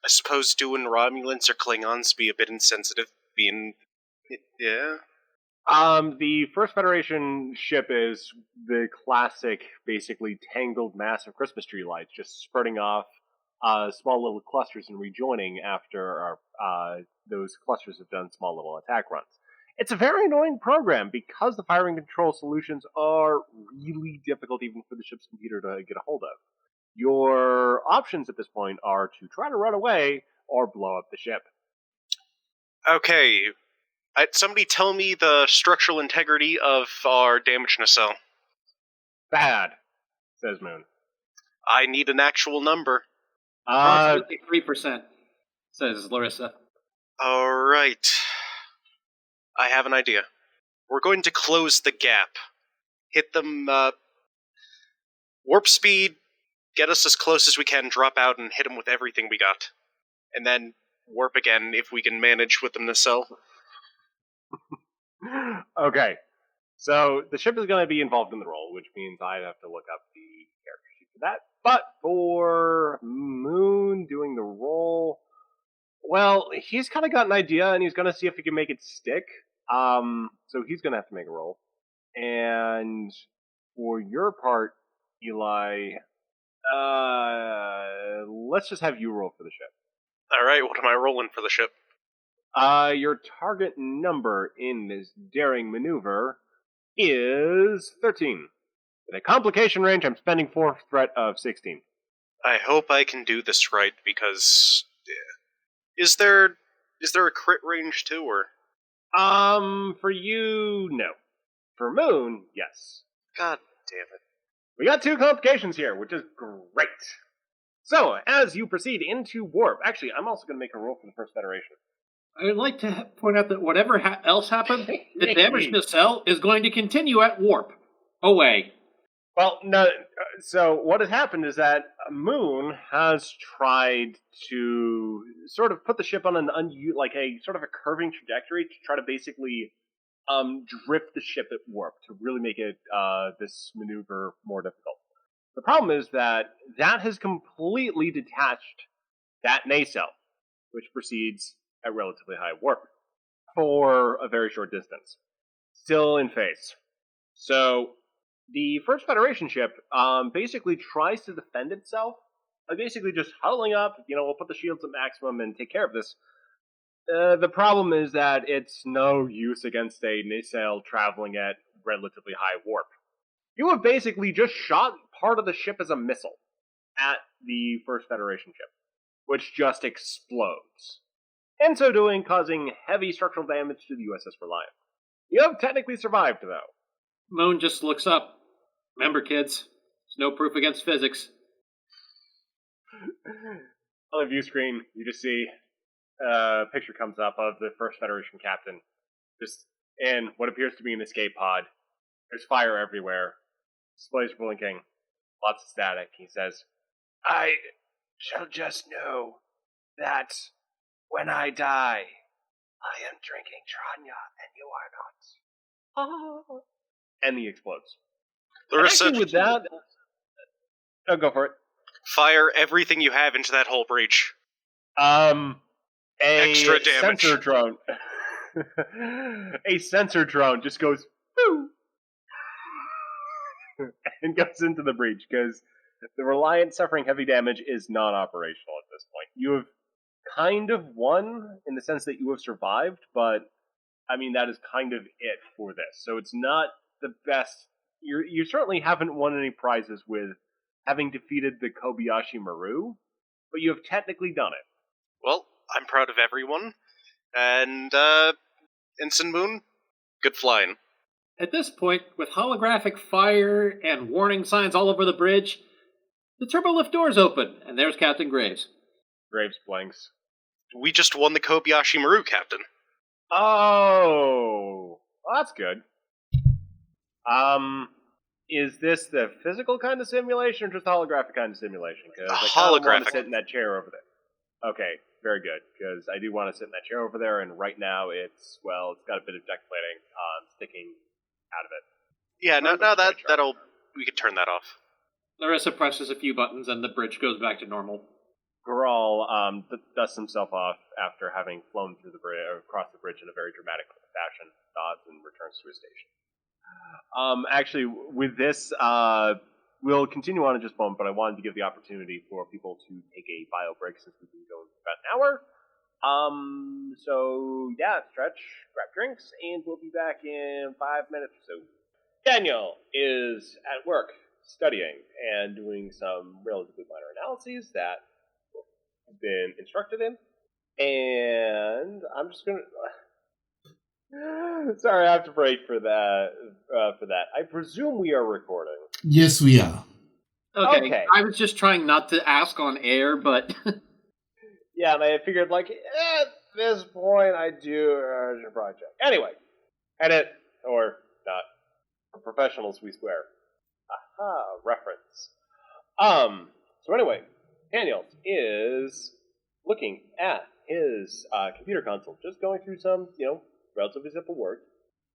[SPEAKER 3] suppose doing Romulans or Klingons be a bit insensitive, yeah.
[SPEAKER 1] The First Federation ship is the classic, basically tangled mass of Christmas tree lights, just spurting off small little clusters and rejoining after those clusters have done small little attack runs. It's a very annoying program because the firing control solutions are really difficult even for the ship's computer to get a hold of. Your options at this point are to try to run away or blow up the ship.
[SPEAKER 3] Okay, somebody tell me the structural integrity of our damaged nacelle.
[SPEAKER 1] Bad, says Moon.
[SPEAKER 3] I need an actual number.
[SPEAKER 4] Approximately 3%, says Larissa.
[SPEAKER 3] Alright. I have an idea. We're going to close the gap. Hit them, warp speed, get us as close as we can, drop out, and hit them with everything we got. And then warp again if we can manage with the nacelle.
[SPEAKER 1] Okay, so the ship is going to be involved in the roll, which means I'd have to look up the character sheet for that. But for Moon doing the roll, well, he's kind of got an idea, and he's going to see if he can make it stick. So he's going to have to make a roll. And for your part, Eli, let's just have you roll for the ship.
[SPEAKER 3] Alright, what am I rolling for the ship?
[SPEAKER 1] Your target number in this daring maneuver is 13. With a complication range, I'm spending 4 threat of 16.
[SPEAKER 3] I hope I can do this right, because... Is there a crit range too, or...?
[SPEAKER 1] For you, no. For Moon, yes.
[SPEAKER 3] God damn it.
[SPEAKER 1] We got 2 complications here, which is great. So, as you proceed into warp, actually, I'm also going to make a roll for the First Federation.
[SPEAKER 4] I would like to point out that whatever else happened, the damaged nacelle is going to continue at warp. Away.
[SPEAKER 1] Well, no. So what has happened is that Moon has tried to sort of put the ship on an a sort of a curving trajectory to try to basically drift the ship at warp to really make it this maneuver more difficult. The problem is that has completely detached that nacelle, which proceeds at relatively high warp for a very short distance, still in phase. So the First Federation ship basically tries to defend itself by basically just huddling up, we'll put the shields at maximum and take care of this. The problem is that it's no use against a nacelle traveling at relatively high warp. You have basically just shot part of the ship as a missile at the First Federation ship, which just explodes. In so doing, causing heavy structural damage to the USS Reliant. You have technically survived, though.
[SPEAKER 4] Moon just looks up. Remember, kids, there's no proof against physics.
[SPEAKER 1] On the view screen, you just see a picture comes up of the First Federation captain, just in what appears to be an escape pod. There's fire everywhere. Displays are blinking. Lots of static. He says, "I shall just know that when I die, I am drinking Tranya, and you are not." Oh. And he explodes.
[SPEAKER 3] Larissa,
[SPEAKER 1] with that, go for it.
[SPEAKER 3] Fire everything you have into that whole breach.
[SPEAKER 1] A
[SPEAKER 3] extra damage.
[SPEAKER 1] Sensor drone. A sensor drone just goes boo, and goes into the breach because the Reliant suffering heavy damage is non-operational at this point. You have kind of won in the sense that you have survived, but I mean that is kind of it for this. So it's not the best. You certainly haven't won any prizes with having defeated the Kobayashi Maru, but you have technically done it.
[SPEAKER 3] Well, I'm proud of everyone, and Ensign Moon, good flying.
[SPEAKER 4] At this point, with holographic fire and warning signs all over the bridge, the turbolift doors open, and there's Captain Graves.
[SPEAKER 1] Graves blinks.
[SPEAKER 3] We just won the Kobayashi Maru, Captain.
[SPEAKER 1] Oh, well, that's good. Is this the physical kind of simulation or just the holographic kind of simulation? Because I kind of want to sit in that chair over there. Okay, very good, because I do want to sit in that chair over there, and right now it's got a bit of deck plating sticking out of it.
[SPEAKER 3] Yeah, no, we could turn that off.
[SPEAKER 4] Larissa presses a few buttons and the bridge goes back to normal.
[SPEAKER 1] Grawl dusts himself off after having flown through the bridge, across the bridge in a very dramatic fashion, nods and returns to his station. Actually, with this, we'll continue on in just a moment, but I wanted to give the opportunity for people to take a bio break since we've been going for about an hour. So, yeah, stretch, grab drinks, and we'll be back in 5 minutes or so. Daniel is at work, studying, and doing some relatively minor analyses that he's been instructed in. And I'm just gonna... Sorry, I have to break for that. I presume we are recording.
[SPEAKER 5] Yes, we are.
[SPEAKER 4] Okay. I was just trying not to ask on air, but...
[SPEAKER 1] Yeah, and I figured, like, at this point, I do a project. Anyway, edit, or not. For professionals, we swear. Aha, reference. So anyway, Daniel is looking at his computer console, just going through some, relatively simple work.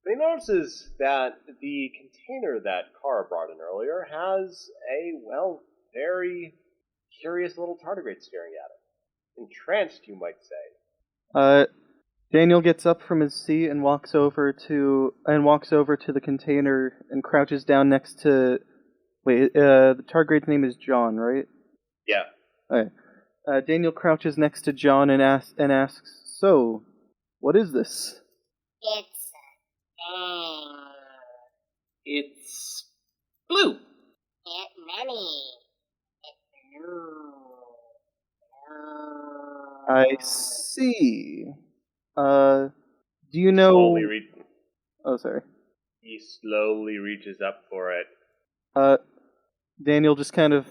[SPEAKER 1] But he notices that the container that Kara brought in earlier has a, very curious little tardigrade staring at it. Entranced, you might say.
[SPEAKER 7] Daniel gets up from his seat and walks over to the container and crouches down next to. Wait, the tardigrade's name is John, right?
[SPEAKER 1] Yeah.
[SPEAKER 7] Okay. Daniel crouches next to John and asks, "So, what is this?"
[SPEAKER 8] It's
[SPEAKER 4] It's blue.
[SPEAKER 8] it many. It's blue.
[SPEAKER 7] I see. Do you know? Oh, sorry.
[SPEAKER 1] He slowly reaches up for it.
[SPEAKER 7] Daniel just kind of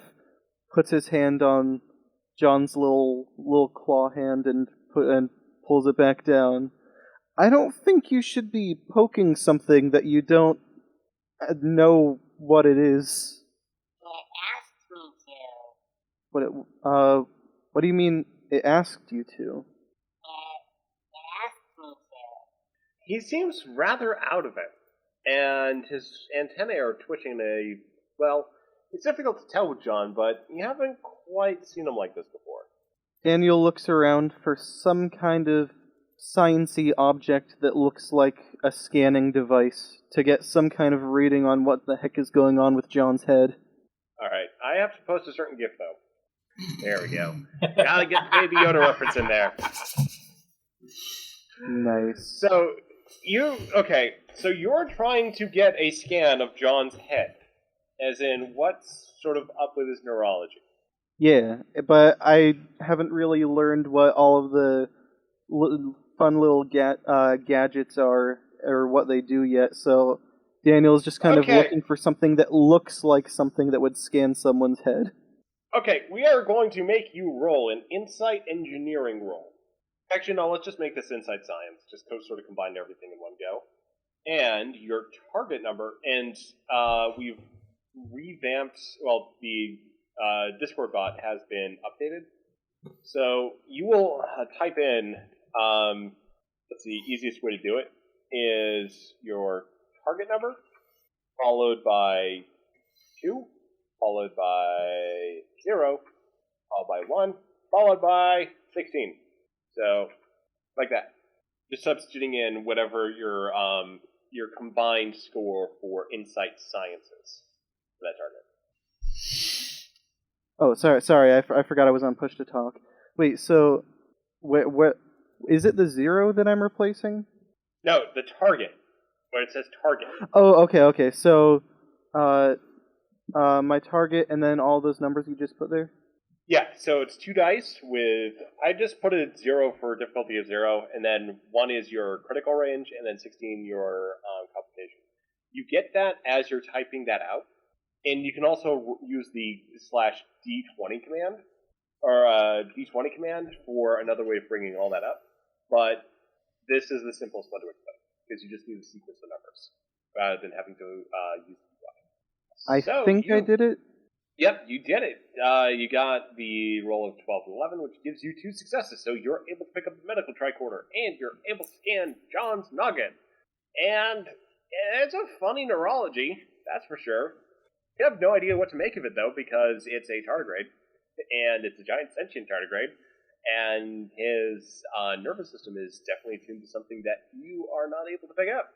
[SPEAKER 7] puts his hand on John's little claw hand and pulls it back down. I don't think you should be poking something that you don't know what it is.
[SPEAKER 8] It asked me to.
[SPEAKER 7] What do you mean it asked you to?
[SPEAKER 8] It asked me to.
[SPEAKER 1] He seems rather out of it, and his antennae are twitching it's difficult to tell with John, but you haven't quite seen him like this before.
[SPEAKER 7] Daniel looks around for some kind of sciencey object that looks like a scanning device to get some kind of reading on what the heck is going on with John's head.
[SPEAKER 1] Alright, I have to post a certain GIF, though. There we go. Gotta get the Baby Yoda reference in there.
[SPEAKER 7] Nice.
[SPEAKER 1] So you're trying to get a scan of John's head. As in, what's sort of up with his neurology?
[SPEAKER 7] Yeah, but I haven't really learned what all of the fun little gadgets are, or what they do yet, so Daniel's just kind of looking for something that looks like something that would scan someone's head.
[SPEAKER 1] Okay, we are going to make you roll an insight engineering roll. Actually, no, let's just make this insight science, just to sort of combine everything in one go. And your target number, and we've revamped, the Discord bot has been updated. So you will type in, let's see, easiest way to do it is your target number, followed by 2, followed by 0, followed by 1, followed by 16. So, like that. Just substituting in whatever your combined score for insight science is for that target.
[SPEAKER 7] Oh, sorry, I forgot I was on push to talk. Wait, so, what is it the 0 that I'm replacing?
[SPEAKER 1] No, the target, where it says target.
[SPEAKER 7] Oh, okay, so, my target and then all those numbers you just put there?
[SPEAKER 1] Yeah, so it's 2 dice with, I just put it 0 for difficulty of 0, and then 1 is your critical range, and then 16 your complication. You get that as you're typing that out, and you can also use the /D20 command, or D20 command for another way of bringing all that up, but this is the simplest one to explain, because you just need to sequence the numbers, rather than having to use the
[SPEAKER 7] I think I did it.
[SPEAKER 1] Yep, you did it. You got the roll of 12 and 11, which gives you 2 successes. So you're able to pick up the medical tricorder, and you're able to scan John's noggin. And it's a funny neurology, that's for sure. You have no idea what to make of it, though, because it's a tardigrade, and it's a giant sentient tardigrade, and his nervous system is definitely tuned to something that you are not able to pick up.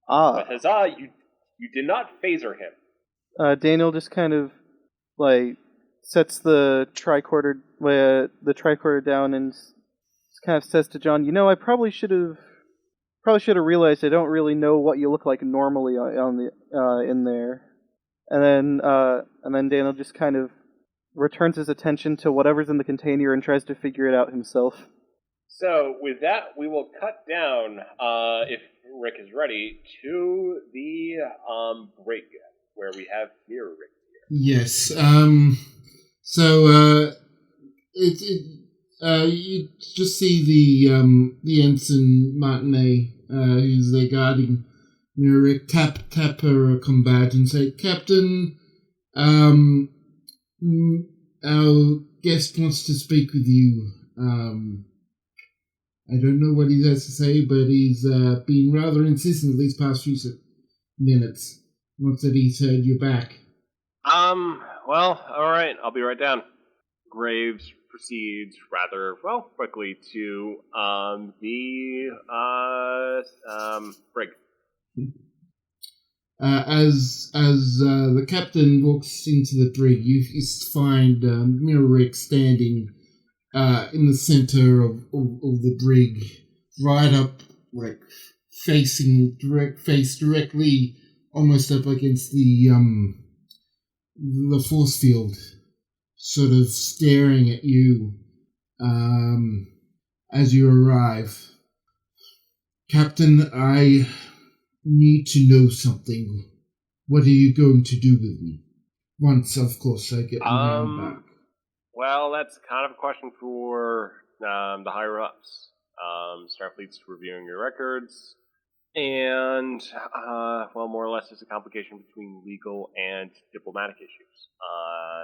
[SPEAKER 1] But huzzah, you did not phaser him.
[SPEAKER 7] Daniel just kind of sets the tricorder down and just kind of says to John, I probably should have realized I don't really know what you look like normally on the in there. And then Daniel just kind of returns his attention to whatever's in the container and tries to figure it out himself.
[SPEAKER 1] So, with that, we will cut down, if Rick is ready, to the brig, where we have Mirror Rick here.
[SPEAKER 5] Yes. So, you just see the ensign Martinet, who's there guarding Mirror Rick, tap her combat and say, Captain, our guest wants to speak with you. I don't know what he has to say, but he's been rather insistent these past few minutes. Not that he's heard you back.
[SPEAKER 1] Well, alright, I'll be right down. Graves proceeds rather, quickly to, the brig.
[SPEAKER 5] As the captain walks into the brig, you find Mirror Rick standing in the center of the brig, right up, face directly, almost up against the force field, sort of staring at you as you arrive. Captain, I need to know something. What are you going to do with me? Once, of course, I get my man back.
[SPEAKER 1] Well, that's kind of a question for the higher-ups. Starfleet's reviewing your records, and, more or less there's a complication between legal and diplomatic issues.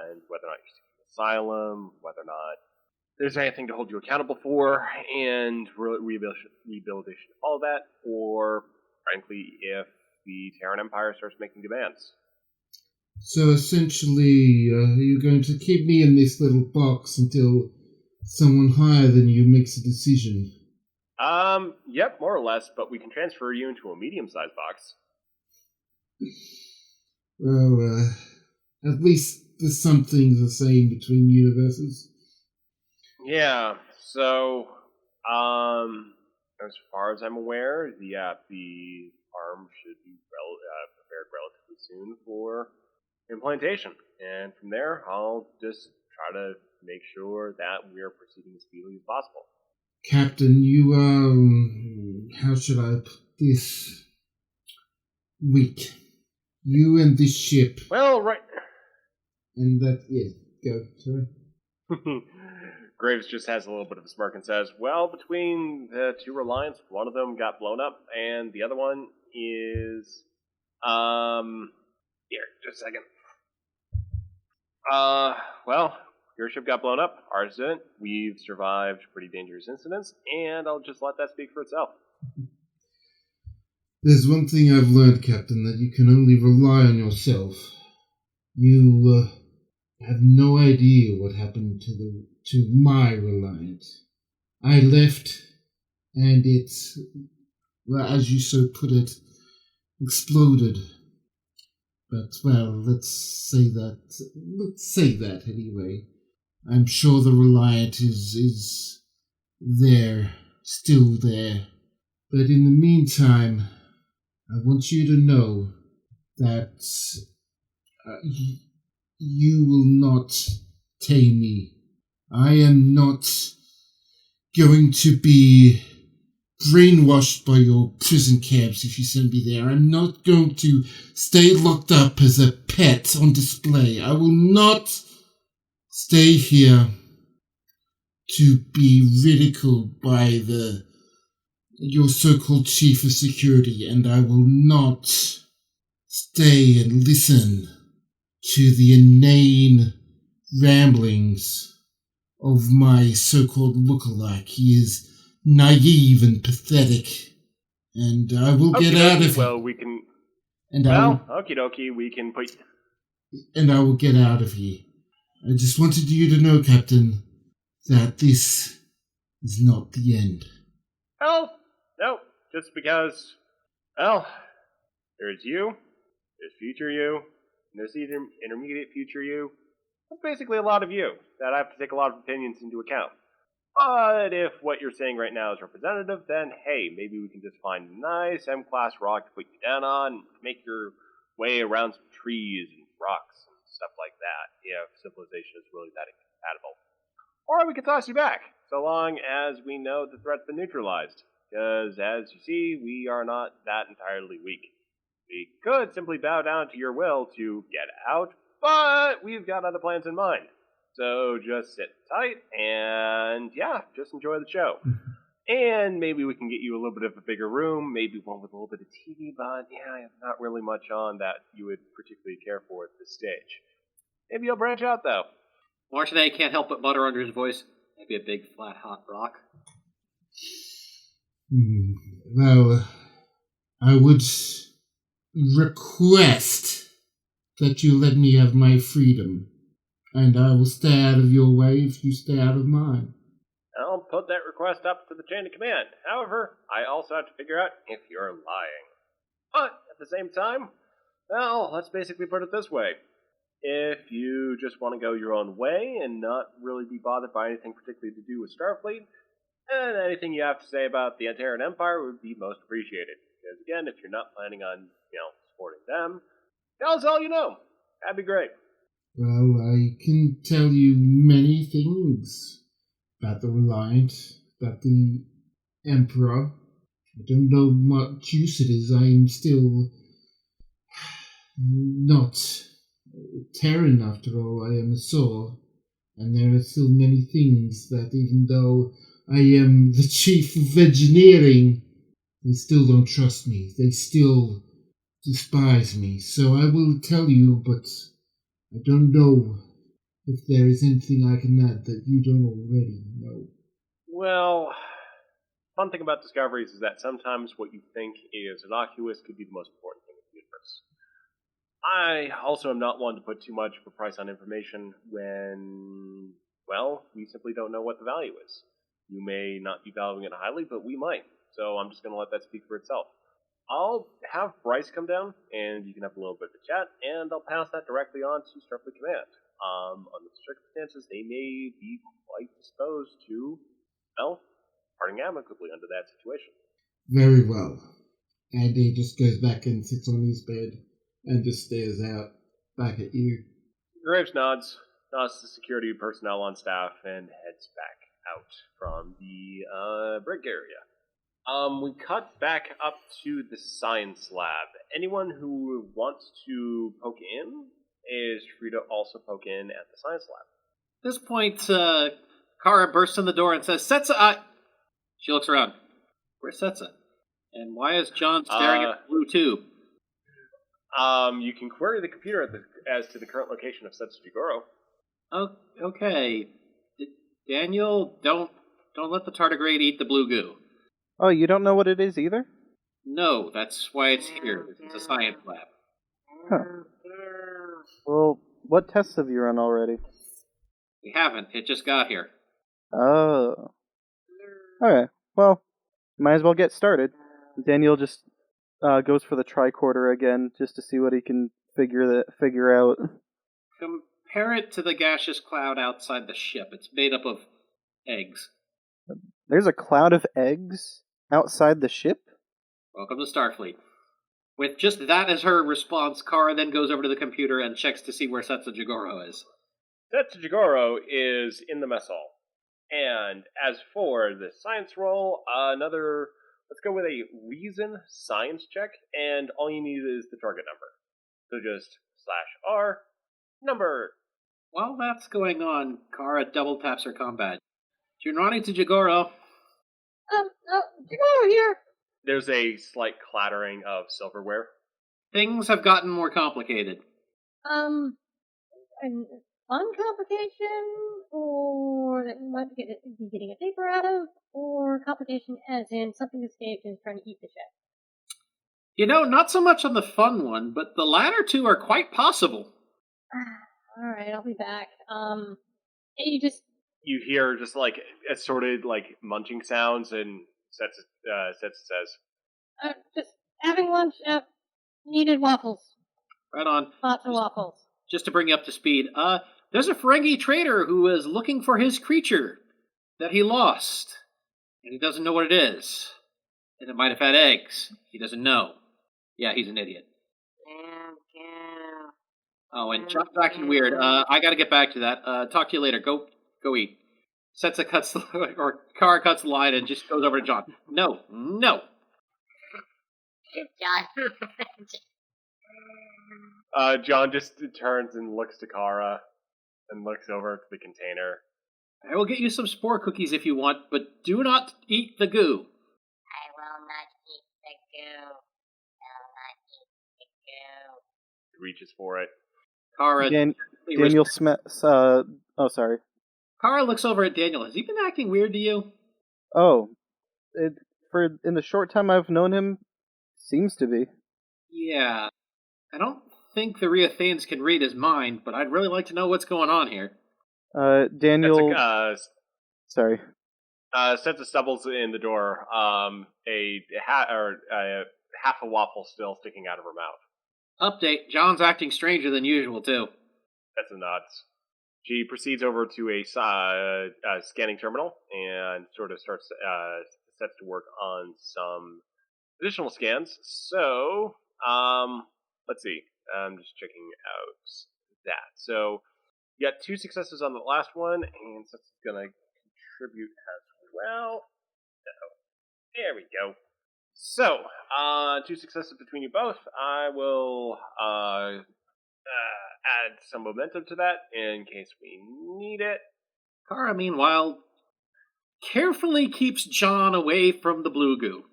[SPEAKER 1] And whether or not you're seeking asylum, whether or not there's anything to hold you accountable for, and rehabilitation, all that, or, frankly, if the Terran Empire starts making demands.
[SPEAKER 5] So essentially, you're going to keep me in this little box until someone higher than you makes a decision.
[SPEAKER 1] Yep, more or less, but we can transfer you into a medium-sized box.
[SPEAKER 5] Well, at least there's something the same between universes.
[SPEAKER 1] Yeah, so, as far as I'm aware, the arm should be prepared relatively soon for implantation. And from there, I'll just try to make sure that we're proceeding as speedily as possible.
[SPEAKER 5] Captain, you, how should I put this? Weak. You and this ship.
[SPEAKER 1] Well, right.
[SPEAKER 5] And that, go, sorry.
[SPEAKER 1] Graves just has a little bit of a smirk and says, well, between the two Reliants, one of them got blown up, and the other one is, here, just a second. Well, your ship got blown up, ours didn't. We've survived pretty dangerous incidents, and I'll just let that speak for itself.
[SPEAKER 5] There's one thing I've learned, Captain, that you can only rely on yourself. You have no idea what happened to my Reliant. I left, and it, as you so put it, exploded. But, well, let's say that anyway. I'm sure the Reliant is there, still there. But in the meantime, I want you to know that you will not tame me. I am not going to be brainwashed by your prison camps if you send me there. I'm not going to stay locked up as a pet on display. I will not stay here to be ridiculed by your so-called chief of security, and I will not stay and listen to the inane ramblings of my so-called lookalike. He is naive and pathetic, and I will get out of here.
[SPEAKER 1] Well, we can... okie dokie, we can put...
[SPEAKER 5] And I will get out of here. I just wanted you to know, Captain, that this is not the end.
[SPEAKER 1] Well, no, just because, there's you, there's future you, and there's the intermediate future you. That's basically a lot of you that I have to take a lot of opinions into account. But if what you're saying right now is representative, then hey, maybe we can just find a nice M-class rock to put you down on, and make your way around some trees and rocks and stuff like that, if civilization is really that incompatible. Or we can toss you back, so long as we know the threat's been neutralized. Because, as you see, we are not that entirely weak. We could simply bow down to your will to get out, but we've got other plans in mind. So just sit tight and, yeah, just enjoy the show. And maybe we can get you a little bit of a bigger room, maybe one with a little bit of TV, but yeah, not really much on that you would particularly care for at this stage. Maybe you'll branch out, though.
[SPEAKER 4] Martinet can't help but mutter under his voice, maybe a big, flat, hot rock.
[SPEAKER 5] Well, I would request that you let me have my freedom, and I will stay out of your way if you stay out of mine.
[SPEAKER 1] I'll put that request up to the chain of command. However, I also have to figure out if you're lying. But at the same time, well, let's basically put it this way. If you just want to go your own way and not really be bothered by anything particularly to do with Starfleet, then anything you have to say about the Antaran Empire would be most appreciated. Because again, if you're not planning on, supporting them, tell us all you know. That'd be great.
[SPEAKER 5] Well, I can tell you many things about the Reliant, about the Emperor. I don't know what use it is. I am still not Terran after all. I am a Saw, and there are still many things that even though I am the chief of engineering, they still don't trust me. They still despise me. So I will tell you, but I don't know if there is anything I can add that you don't already know.
[SPEAKER 1] Well, fun thing about discoveries is that sometimes what you think is innocuous could be the most important thing in the universe. I also am not one to put too much of a price on information when, well, we simply don't know what the value is. You may not be valuing it highly, but we might. So I'm just going to let that speak for itself. I'll have Bryce come down, and you can have a little bit of a chat, and I'll pass that directly on to Starfleet Command. Under the circumstances, they may be quite disposed to, well, parting amicably under that situation.
[SPEAKER 5] Very well. And he just goes back and sits on his bed and just stares out back at you.
[SPEAKER 1] Graves nods to the security personnel on staff, and heads back out from the brig area. We cut back up to the science lab. Anyone who wants to poke in is free to also poke in at the science lab.
[SPEAKER 4] At this point, Kara bursts in the door and says, Setsa! She looks around. Where's Setsa? And why is John staring at the blue tube?
[SPEAKER 1] You can query the computer as to the current location of Setsa Jigoro.
[SPEAKER 4] Oh, okay. Daniel, don't let the Tardi-Grade eat the blue goo.
[SPEAKER 7] Oh, you don't know what it is either?
[SPEAKER 4] No, that's why it's here. It's a science lab.
[SPEAKER 7] Huh. Well, what tests have you run already?
[SPEAKER 4] We haven't. It just got here.
[SPEAKER 7] Oh. Okay, well, might as well get started. Daniel just goes for the tricorder again, just to see what he can figure out.
[SPEAKER 4] Compare it to the gaseous cloud outside the ship. It's made up of eggs.
[SPEAKER 7] There's a cloud of eggs outside the ship?
[SPEAKER 4] Welcome to Starfleet. With just that as her response, Kara then goes over to the computer and checks to see where Setsa Jigoro is.
[SPEAKER 1] Setsa Jigoro is in the mess hall. And as for the science roll, let's go with a reason science check, and all you need is the target number. So just /R, number.
[SPEAKER 4] While that's going on, Kara double taps her combat. Junrani to Jigoro.
[SPEAKER 6] Jigoro here.
[SPEAKER 1] There's a slight clattering of silverware.
[SPEAKER 4] Things have gotten more complicated.
[SPEAKER 6] Fun complication, or that you might be getting a paper out of, or complication as in something escaped and is trying to eat the ship?
[SPEAKER 4] You know, not so much on the fun one, but the latter two are quite possible.
[SPEAKER 6] Alright, I'll be back.
[SPEAKER 1] You hear just like assorted like munching sounds, and Setsa says,
[SPEAKER 6] just having lunch. Needed waffles.
[SPEAKER 4] Right on.
[SPEAKER 6] Lots of waffles.
[SPEAKER 4] Just to bring you up to speed, there's a Ferengi trader who is looking for his creature. that he lost, and he doesn't know what it is. And it might have had eggs. He doesn't know. Yeah, he's an idiot. Oh, and John's acting weird. I gotta get back to that. Talk to you later. Go eat. Setsa cuts or Kara cuts the line and just goes over to John. No.
[SPEAKER 8] John.
[SPEAKER 1] John just turns and looks to Kara and looks over to the container.
[SPEAKER 4] I will get you some spore cookies if you want, but do not eat the goo.
[SPEAKER 8] I will not eat the goo. Will not eat the goo.
[SPEAKER 1] He reaches for it.
[SPEAKER 4] Kara.
[SPEAKER 7] Daniel sorry.
[SPEAKER 4] Kara looks over at Daniel. Has he been acting weird to you?
[SPEAKER 7] Oh, in the short time I've known him, seems to be.
[SPEAKER 4] Yeah. I don't think the Riutheans can read his mind, but I'd really like to know what's going on here.
[SPEAKER 7] Daniel. Sorry.
[SPEAKER 1] Setsa stumbles in the door. Half a waffle still sticking out of her mouth.
[SPEAKER 4] Update: John's acting stranger than usual too.
[SPEAKER 1] Setsa nods. She proceeds over to a scanning terminal and sort of sets to work on some additional scans. So, let's see. I'm just checking out that. So, you got 2 successes on the last one, and Setsa's gonna contribute as well. There we go. So, 2 successes between you both. I will add some momentum to that in case we need it.
[SPEAKER 4] Kara, meanwhile, carefully keeps John away from the blue goo.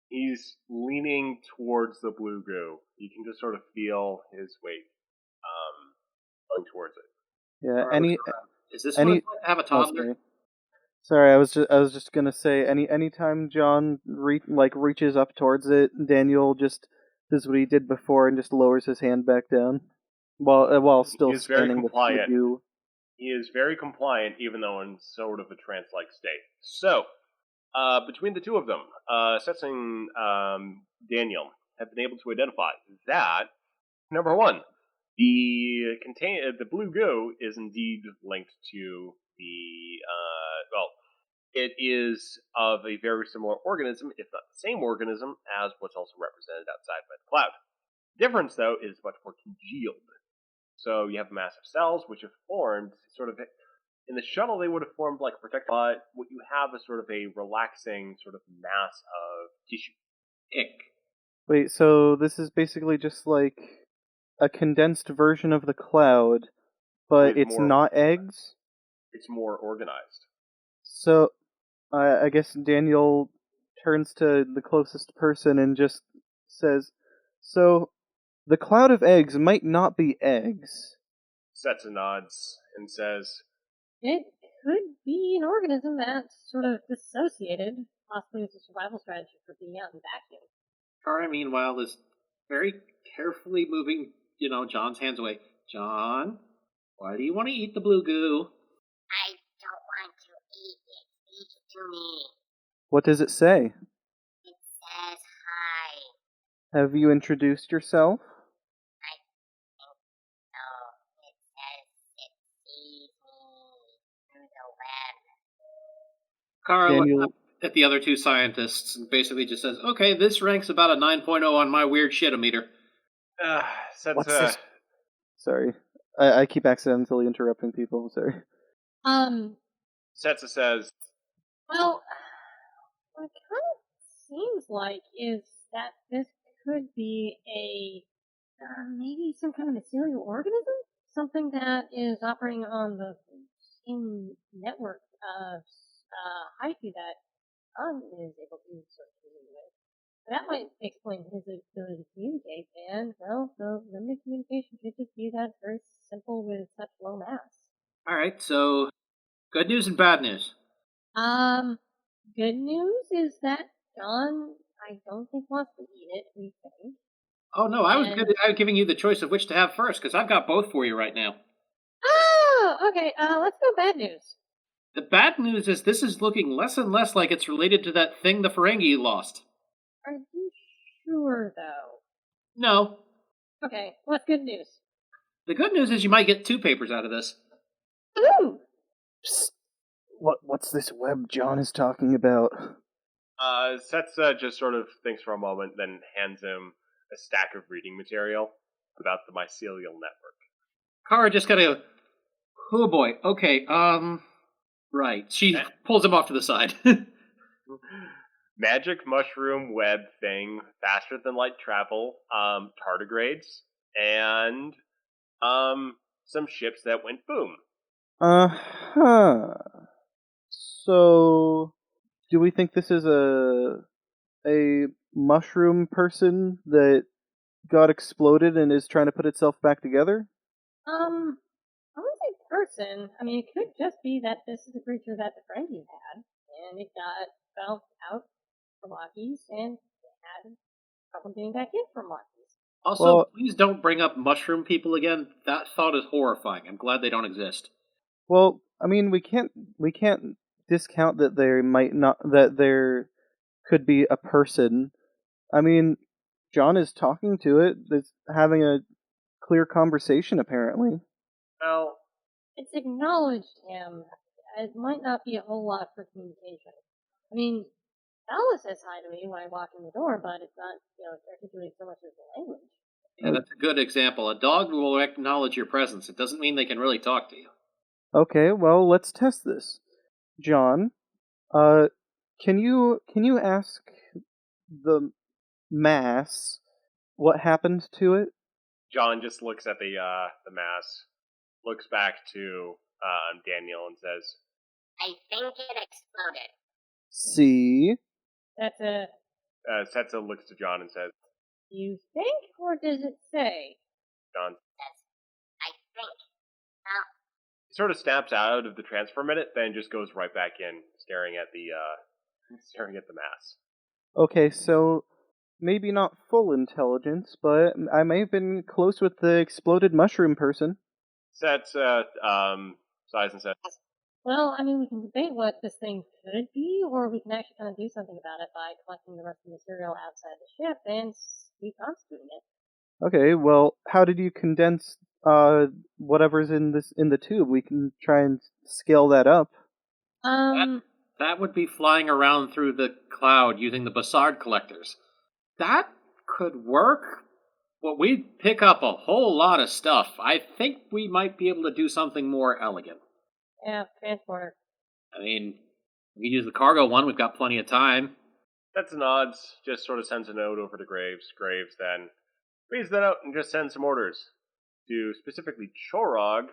[SPEAKER 1] He's leaning towards the blue goo. You can just sort of feel his weight going towards it.
[SPEAKER 7] Yeah.
[SPEAKER 4] Is this one have a toddler?
[SPEAKER 7] Sorry, I was just gonna say anytime John reaches up towards it, Daniel just does what he did before and just lowers his hand back down while still scanning the view.
[SPEAKER 1] He is very compliant, even though in sort of a trance-like state. So, between the two of them, Setsa and Daniel have been able to identify that, number one, the blue goo is indeed linked to it is of a very similar organism, if not the same organism, as what's also represented outside by the cloud. The difference, though, is much more congealed. So you have massive cells which have formed sort of in the shuttle. They would have formed like a protector, but what you have is sort of a relaxing sort of mass of tissue.
[SPEAKER 4] Ick.
[SPEAKER 7] Wait, so this is basically just like a condensed version of the cloud, but it's not eggs?
[SPEAKER 1] It's more organized.
[SPEAKER 7] So, I guess Daniel turns to the closest person and just says, so, the cloud of eggs might not be eggs.
[SPEAKER 1] Setsa nods and says,
[SPEAKER 6] it could be an organism that's sort of dissociated, possibly as a survival strategy for being out in vacuum.
[SPEAKER 4] Kara, meanwhile, is very carefully moving, John's hands away. John, why do you want to eat the blue goo?
[SPEAKER 8] I don't want to eat it. Eat it to me.
[SPEAKER 7] What does it say?
[SPEAKER 8] It says hi.
[SPEAKER 7] Have you introduced yourself?
[SPEAKER 8] I think so. It says it sees me through the web.
[SPEAKER 4] Kara looks up at the other 2 scientists and basically just says, okay, this ranks about a 9.0 on my weird shit-o-meter.
[SPEAKER 7] What's this? Sorry. I keep accidentally interrupting people, sorry.
[SPEAKER 1] Setsa says,
[SPEAKER 6] well, what it kind of seems like is that this could be maybe some kind of mycelial organism? Something that is operating on the same network of hyphae that Sun is able to sort of communicate with. That might explain his ability to communicate, and, well, the limited communication could just be that very simple with such low mass.
[SPEAKER 4] Alright, so, good news and bad news.
[SPEAKER 6] Good news is that John, I don't think, wants to eat it, we think.
[SPEAKER 4] Oh, no, I was giving you the choice of which to have first, because I've got both for you right now.
[SPEAKER 6] Oh, okay, let's go bad news.
[SPEAKER 4] The bad news is this is looking less and less like it's related to that thing the Ferengi lost.
[SPEAKER 6] Are you sure, though?
[SPEAKER 4] No.
[SPEAKER 6] Okay, what's good news?
[SPEAKER 4] The good news is you might get 2 papers out of this.
[SPEAKER 6] Ooh!
[SPEAKER 7] Psst. What's this web John is talking about?
[SPEAKER 1] Setsa just sort of thinks for a moment, then hands him a stack of reading material about the mycelial network.
[SPEAKER 4] Kara just gotta. Oh boy. Okay. Right. She pulls him off to the side.
[SPEAKER 1] Magic mushroom web thing, faster than light travel, tardigrades, and some ships that went boom.
[SPEAKER 7] So, do we think this is a mushroom person that got exploded and is trying to put itself back together?
[SPEAKER 6] I wouldn't say person. I mean, it could just be that this is a creature that the Ferengi had, and it got bounced out from Lockies, and it had trouble getting back in from Lockies.
[SPEAKER 4] Also, please don't bring up mushroom people again. That thought is horrifying. I'm glad they don't exist.
[SPEAKER 7] Well, I mean, we can't discount that there could be a person. I mean, John is talking to it. It's having a clear conversation, apparently.
[SPEAKER 1] Well,
[SPEAKER 6] it's acknowledged him. It might not be a whole lot for communication. I mean, Alice says hi to me when I walk in the door, but it's not, articulating so much as the language.
[SPEAKER 4] Yeah, that's a good example. A dog will acknowledge your presence. It doesn't mean they can really talk to you.
[SPEAKER 7] Okay, well, let's test this. John, can you ask the mass what happened to it?
[SPEAKER 1] John just looks at the mass, looks back to Daniel and says,
[SPEAKER 8] I think it exploded.
[SPEAKER 7] See?
[SPEAKER 6] That's a...
[SPEAKER 1] Setsa looks to John and says,
[SPEAKER 6] You think, or does it say?
[SPEAKER 1] John
[SPEAKER 8] Says, I think. Well,
[SPEAKER 1] he sort of snaps out of the trance for a minute, then just goes right back in, staring at the mass.
[SPEAKER 7] Okay, so maybe not full intelligence, but I may have been close with the exploded mushroom person.
[SPEAKER 1] Setsa sighs and says,
[SPEAKER 6] Well, I mean, we can debate what this thing could be, or we can actually kind of do something about it by collecting the rest of the material outside the ship and reconstituting it.
[SPEAKER 7] Okay, well, how did you condense whatever's in the tube? We can try and scale that up.
[SPEAKER 4] That would be flying around through the cloud using the Bassard collectors. That could work, but we'd pick up a whole lot of stuff. I think we might be able to do something more elegant.
[SPEAKER 6] Yeah, transporter.
[SPEAKER 4] I mean, we use the cargo one. We've got plenty of time.
[SPEAKER 1] That's nods, just sort of sends a note over to Graves. Graves then reads that out and just sends some orders to specifically Chorog,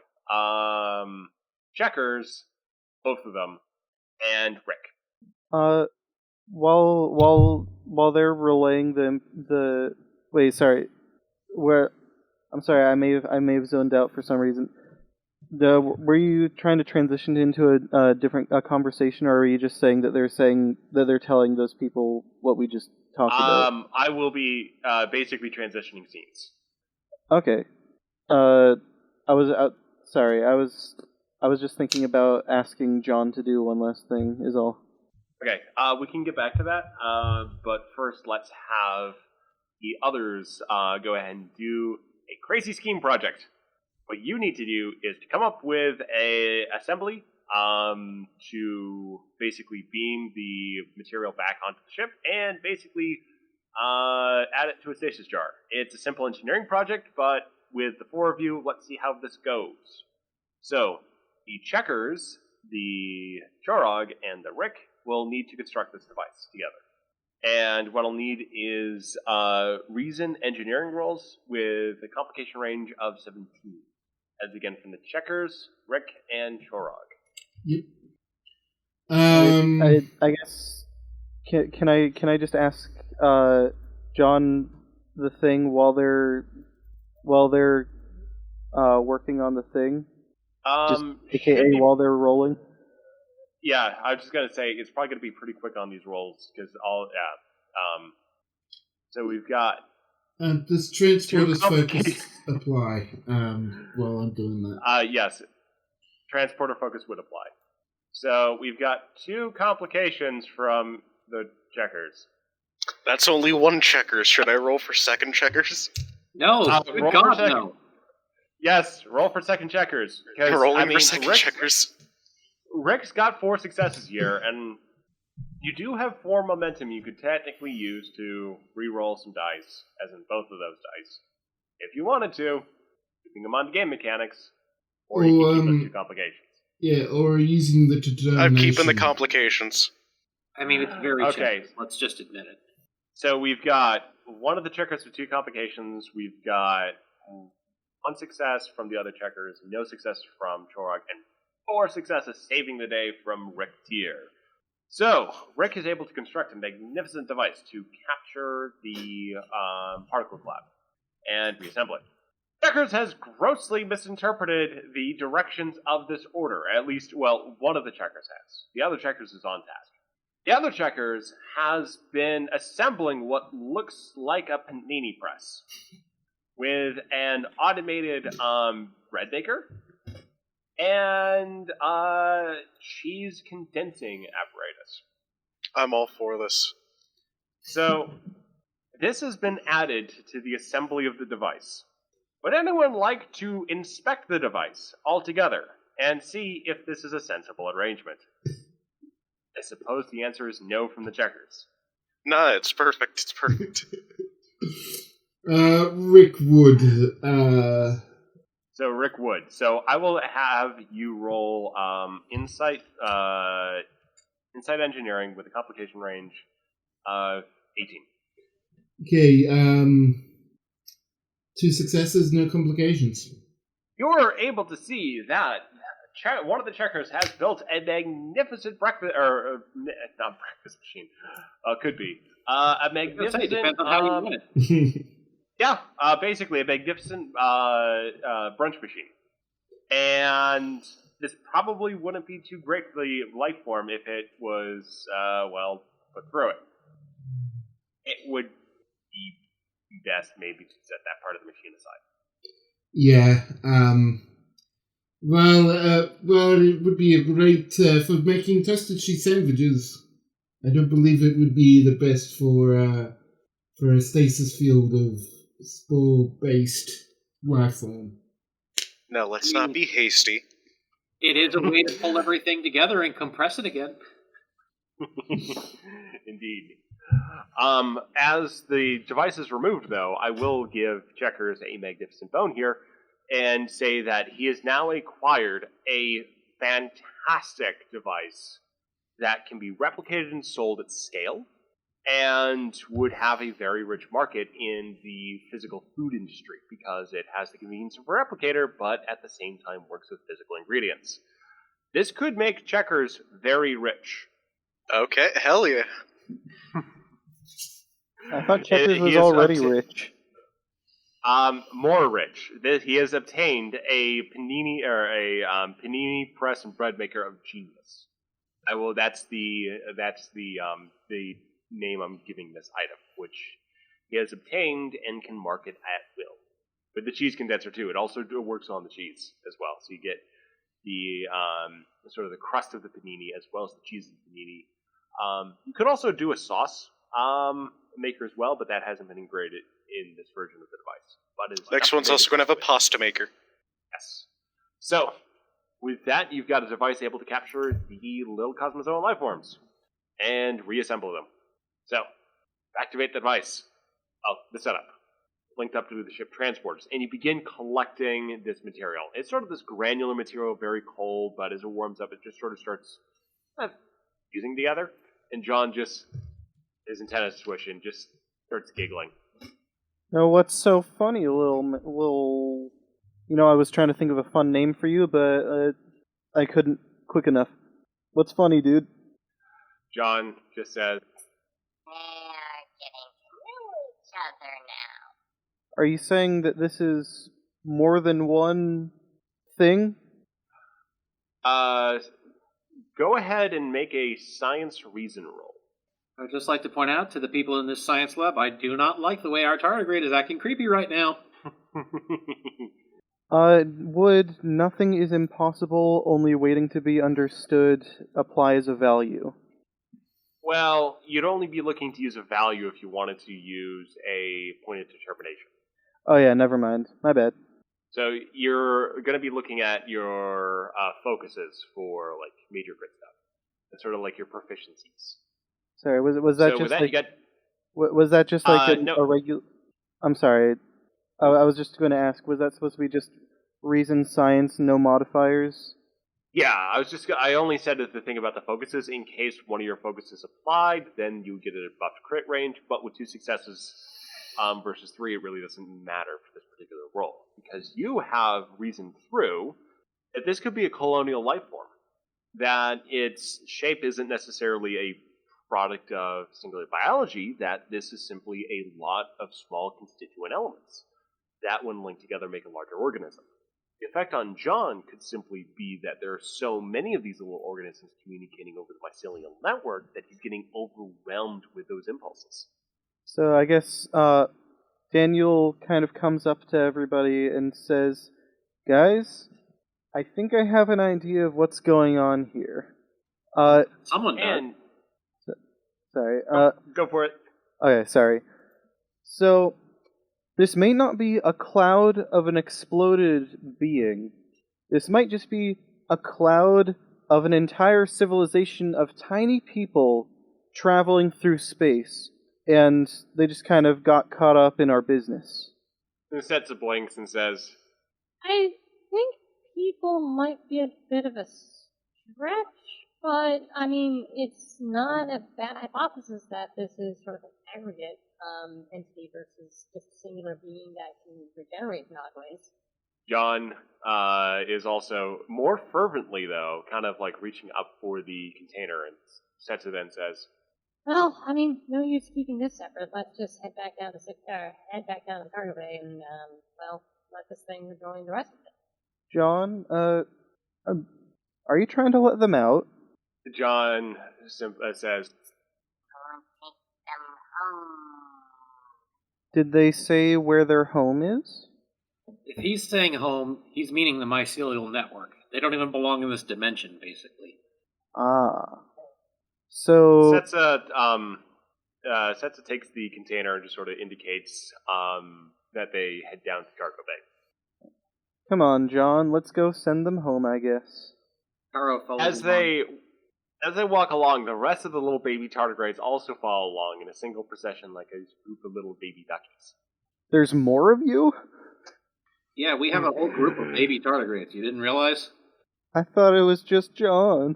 [SPEAKER 1] Checkers, both of them, and Rick.
[SPEAKER 7] While they're relaying the wait, sorry, I'm sorry, I may have zoned out for some reason. Were you trying to transition into a different conversation, or are you just saying that they're telling those people what we just talked about?
[SPEAKER 1] I will be basically transitioning scenes.
[SPEAKER 7] Okay. Sorry, I was just thinking about asking John to do one last thing. Is all.
[SPEAKER 1] Okay, we can get back to that, but first let's have the others go ahead and do a crazy scheme project. What you need to do is to come up with a assembly to basically beam the material back onto the ship and basically add it to a stasis jar. It's a simple engineering project, but with the four of you, let's see how this goes. So, the Checkers, the Chorog, and the Rick will need to construct this device together. And what I'll need is reason engineering rolls with a complication range of 17. As again from the Checkers, Rick, and Chorog.
[SPEAKER 5] Yep.
[SPEAKER 7] I guess can I just ask John the thing while they're working on the thing? Just AKA while they're rolling?
[SPEAKER 1] Yeah, I was just gonna say it's probably gonna be pretty quick on these rolls because so we've got.
[SPEAKER 5] Does transporter's focus apply while I'm doing that?
[SPEAKER 1] Yes, transporter focus would apply. So we've got 2 complications from the Checkers.
[SPEAKER 3] That's only 1 Checkers. Should I roll for second Checkers?
[SPEAKER 4] No, good God, no.
[SPEAKER 1] Yes, roll for second Checkers.
[SPEAKER 3] Rolling for second Checkers.
[SPEAKER 1] Rick's got 4 successes here, and you do have 4 momentum you could technically use to re-roll some dice, as in both of those dice. If you wanted to, keeping them on game mechanics, or you can keep those 2 complications.
[SPEAKER 5] Yeah, or using the determination.
[SPEAKER 3] I'm keeping the complications.
[SPEAKER 4] I mean, it's very
[SPEAKER 1] Okay.
[SPEAKER 4] cheap. Let's just admit it.
[SPEAKER 1] So we've got one of the checkers with 2 complications, we've got 1 success from the other checkers, no success from Chorog, and 4 successes saving the day from Rick Tier. So, Rick is able to construct a magnificent device to capture the particle cloud and reassemble it. Checkers has grossly misinterpreted the directions of this order. At least, well, one of the checkers has. The other checkers is on task. The other checkers has been assembling what looks like a panini press with an automated bread maker and cheese condensing apparatus.
[SPEAKER 3] I'm all for this.
[SPEAKER 1] So, this has been added to the assembly of the device. Would anyone like to inspect the device altogether and see if this is a sensible arrangement? I suppose the answer is no from the checkers.
[SPEAKER 3] Nah, it's perfect. It's perfect.
[SPEAKER 5] Rick Wood.
[SPEAKER 1] So Rick Wood. So I will have you roll insight engineering with a complication range of 18.
[SPEAKER 5] Okay, 2 successes, no complications.
[SPEAKER 1] You're able to see that one of the checkers has built a magnificent breakfast, or not breakfast machine, could be a magnificent.
[SPEAKER 4] Depends on how you want it.
[SPEAKER 1] Yeah, basically a magnificent brunch machine, and this probably wouldn't be too great for the life form if it was put through it. It would be best maybe to set that part of the machine aside.
[SPEAKER 5] Yeah, well, it would be a great for making toasted cheese sandwiches. I don't believe it would be the best for a stasis field of spore-based life form.
[SPEAKER 3] No, let's not be hasty.
[SPEAKER 4] It is a way to pull everything together and compress it again.
[SPEAKER 1] Indeed. As the device is removed, though, I will give Checkers a magnificent bone here and say that he has now acquired a fantastic device that can be replicated and sold at scale and would have a very rich market in the physical food industry because it has the convenience of a replicator, but at the same time works with physical ingredients. This could make Checkers very rich.
[SPEAKER 3] Okay, hell yeah.
[SPEAKER 7] I thought Checkers was already rich.
[SPEAKER 1] More rich. He has obtained a panini panini press and bread maker of genius. That's the name I'm giving this item, which he has obtained and can market at will. With the cheese condenser too, it also works on the cheese as well. So you get the sort of the crust of the panini as well as the cheese of the panini. You could also do a sauce maker as well, but that hasn't been integrated in this version of the device. But
[SPEAKER 3] next one's also going to have a pasta maker.
[SPEAKER 1] Yes. So, with that, you've got a device able to capture the little cosmozoan life forms and reassemble them. So, activate the device. Oh, the setup. Linked up to the ship transporters, and you begin collecting this material. It's sort of this granular material, very cold, but as it warms up, it just sort of starts fusing together. And John just, his antennas swish and just starts giggling.
[SPEAKER 7] No, what's so funny, little... You know, I was trying to think of a fun name for you, but I couldn't quick enough. What's funny, dude?
[SPEAKER 1] John just says,
[SPEAKER 8] They are getting to know each other now.
[SPEAKER 7] Are you saying that this is more than one thing?
[SPEAKER 1] Go ahead and make a science reason roll.
[SPEAKER 4] I'd just like to point out to the people in this science lab, I do not like the way our Tardi-Grade is acting creepy right now.
[SPEAKER 7] Would nothing is impossible, only waiting to be understood apply as a value?
[SPEAKER 1] Well, you'd only be looking to use a value if you wanted to use a point of determination.
[SPEAKER 7] Oh yeah, never mind. My bad.
[SPEAKER 1] So you're going to be looking at your focuses for like major crit stuff. It's sort of like your proficiencies.
[SPEAKER 7] Sorry, was that
[SPEAKER 1] So
[SPEAKER 7] just
[SPEAKER 1] with that,
[SPEAKER 7] like
[SPEAKER 1] you got
[SPEAKER 7] was that just like
[SPEAKER 1] no.
[SPEAKER 7] a regular? I'm sorry. I was just going to ask. Was that supposed to be just reason, science, no modifiers?
[SPEAKER 1] Yeah, I only said the thing about the focuses in case one of your focuses applied, then you get a buffed crit range. But with 2 successes versus 3, it really doesn't matter for this particular roll because you have reasoned through that this could be a colonial life form. That its shape isn't necessarily a product of singular biology, that this is simply a lot of small constituent elements that, when linked together, make a larger organism. The effect on John could simply be that there are so many of these little organisms communicating over the mycelial network that he's getting overwhelmed with those impulses.
[SPEAKER 7] So I guess Daniel kind of comes up to everybody and says, "Guys, I think I have an idea of what's going on here."
[SPEAKER 4] Someone does.
[SPEAKER 1] And
[SPEAKER 7] Sorry.
[SPEAKER 1] go for it.
[SPEAKER 7] Okay, sorry. So, this may not be a cloud of an exploded being. This might just be a cloud of an entire civilization of tiny people traveling through space, and they just kind of got caught up in our business.
[SPEAKER 1] And sets a blinks and says,
[SPEAKER 6] I think people might be a bit of a stretch, but I mean, it's not a bad hypothesis that this is sort of an aggregate entity versus just a singular being that can regenerate in odd ways.
[SPEAKER 1] John is also more fervently, though, kind of like reaching up for the container, and Setsu then says,
[SPEAKER 6] Well, I mean, no use keeping this separate. Let's just head back down to the cargo bay and let this thing rejoin the rest of it.
[SPEAKER 7] John, are you trying to let them out?
[SPEAKER 1] John says,
[SPEAKER 8] Go take them home.
[SPEAKER 7] Did they say where their home is?
[SPEAKER 4] If he's saying home, he's meaning the mycelial network. They don't even belong in this dimension, basically.
[SPEAKER 7] Ah. So...
[SPEAKER 1] Setsa takes the container and just sort of indicates that they head down to cargo bay.
[SPEAKER 7] Come on, John, let's go send them home, I guess.
[SPEAKER 4] Karo follows
[SPEAKER 1] As they walk along, the rest of the little baby tardigrades also follow along in a single procession like a group of little baby duckies.
[SPEAKER 7] There's more of you?
[SPEAKER 4] Yeah, we have a whole group of baby tardigrades. You didn't realize?
[SPEAKER 7] I thought it was just John.